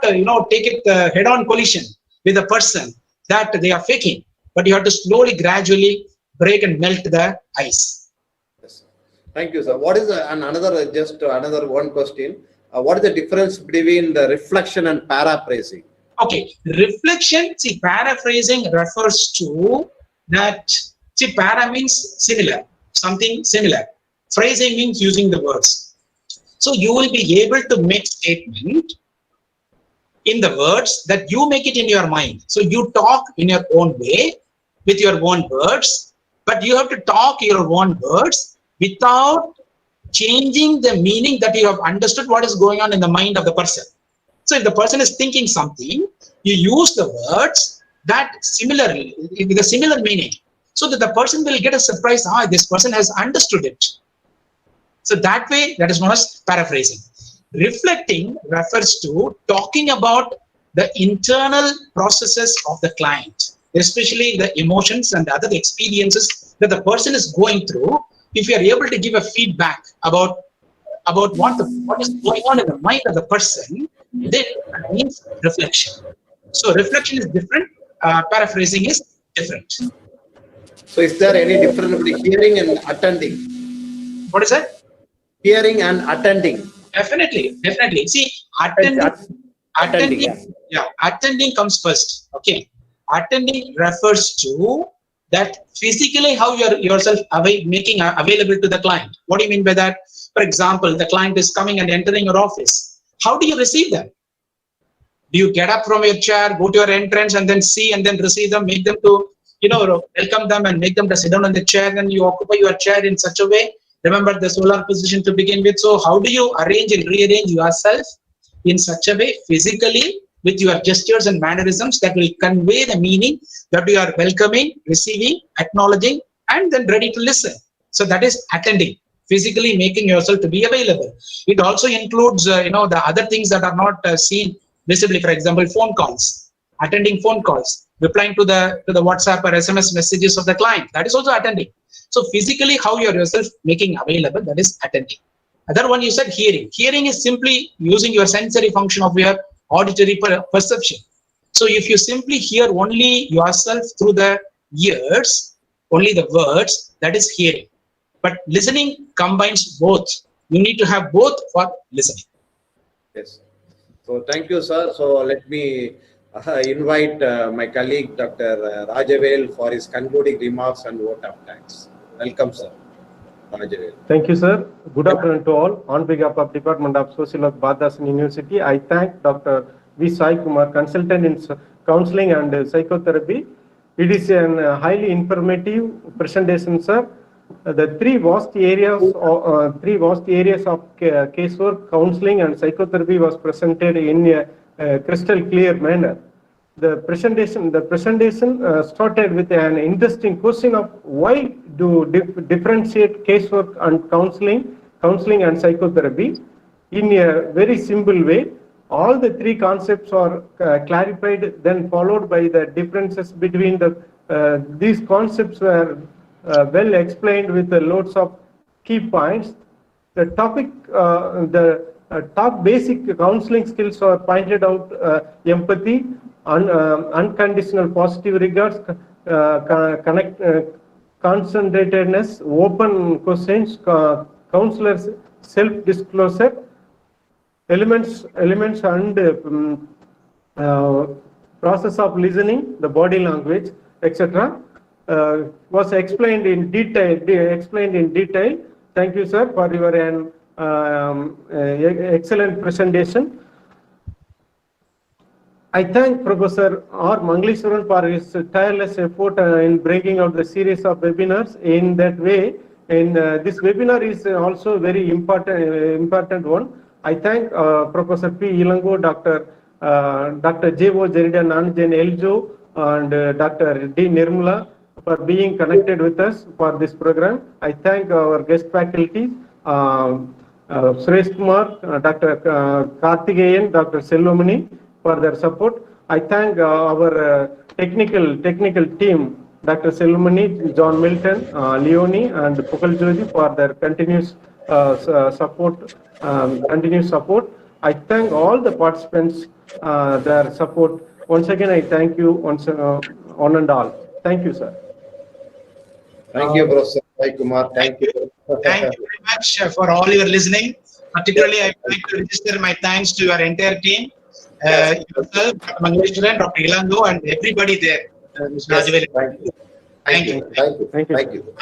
take it head-on collision with a person that they are faking. But you have to slowly, gradually break and melt the ice. Thank you, sir. What is another one question? What is the difference between the reflection and paraphrasing? Okay, reflection. See, paraphrasing refers to that. See, para means similar, something similar. Phrasing means using the words. So you will be able to make statement in the words that you make it in your mind. So you talk in your own way with your own words, but you have to talk your own words without changing the meaning that you have understood what is going on in the mind of the person. So if the person is thinking something, you use the words that similarly, with a similar meaning, so that the person will get a surprise, this person has understood it. So that way, that is known as paraphrasing. Reflecting refers to talking about the internal processes of the client, especially the emotions and the other experiences that the person is going through. If you are able to give a feedback about what is going on in the mind of the person, then that means reflection. So reflection is different, paraphrasing is different. So is there any difference between hearing and attending? What is that? Hearing and attending. Definitely. See, Attending comes first. Okay. Attending refers to that physically how you're yourself making available to the client. What do you mean by that? For example, the client is coming and entering your office. How do you receive them? Do you get up from your chair, go to your entrance, and then see and then receive them, make them to, welcome them and make them to sit down on the chair, and you occupy your chair in such a way? Remember the solar position to begin with. So how do you arrange and rearrange yourself in such a way physically with your gestures and mannerisms that will convey the meaning that you are welcoming, receiving, acknowledging, and then ready to listen? So that is attending, physically making yourself to be available. It also includes, the other things that are not seen visibly. For example, phone calls, attending phone calls, replying to the WhatsApp or SMS messages of the client. That is also attending. So physically, how you're yourself making available, that is attending. Other one you said hearing. Hearing is simply using your sensory function of your auditory perception. So if you simply hear only yourself through the ears, only the words, that is hearing. But listening combines both. You need to have both for listening. Yes. So thank you, sir. So let me invite my colleague, Dr. Rajavel, for his concluding remarks and vote of thanks. Welcome, sir. Rajavel. Thank you, sir. Good afternoon to all. On behalf of Department of Social Work, Bharathidasan University, I thank Dr.V.Sayee Kumar, consultant in counseling and psychotherapy. It is a highly informative presentation, sir. The three vast areas of casework, counseling, and psychotherapy was presented in a crystal clear manner. The presentation started with an interesting question of why do differentiate casework and counseling and psychotherapy. In a very simple way, all the three concepts are clarified, then followed by the differences between these concepts were well explained with loads of key points. The top basic counseling skills are pointed out: empathy, unconditional positive regards, concentratedness, open questions, counselors' self-disclosure, elements and process of listening, the body language, etc. Was explained in detail. Thank you, sir, for your excellent presentation. I thank Professor R. Mangleshwaran for his tireless effort in bringing out the series of webinars in that way. And this webinar is also very important one. I thank Professor P. Ilango, Dr. J.O. Jeridan Anjan Eljo, and Dr. D. Nirmala for being connected with us for this program. I thank our guest faculty, Suresh Kumar, Dr. Karthikeyan, Dr. Selvamani for their support. I thank our technical team, Dr. Selvamani, John Milton, Leonie, and Pukal Jodi for their continuous support. I thank all the participants, their support. Once again, I thank you one and all. Thank you, sir. Thank you, Professor Sayee Kumar. Thank you. Thank you very much for all your listening. Particularly, I would like to register my thanks to your entire team, yourself, Dr. Mangleshwaran, Dr. Ilango, and everybody there. Mr. Rajavel. Thank you.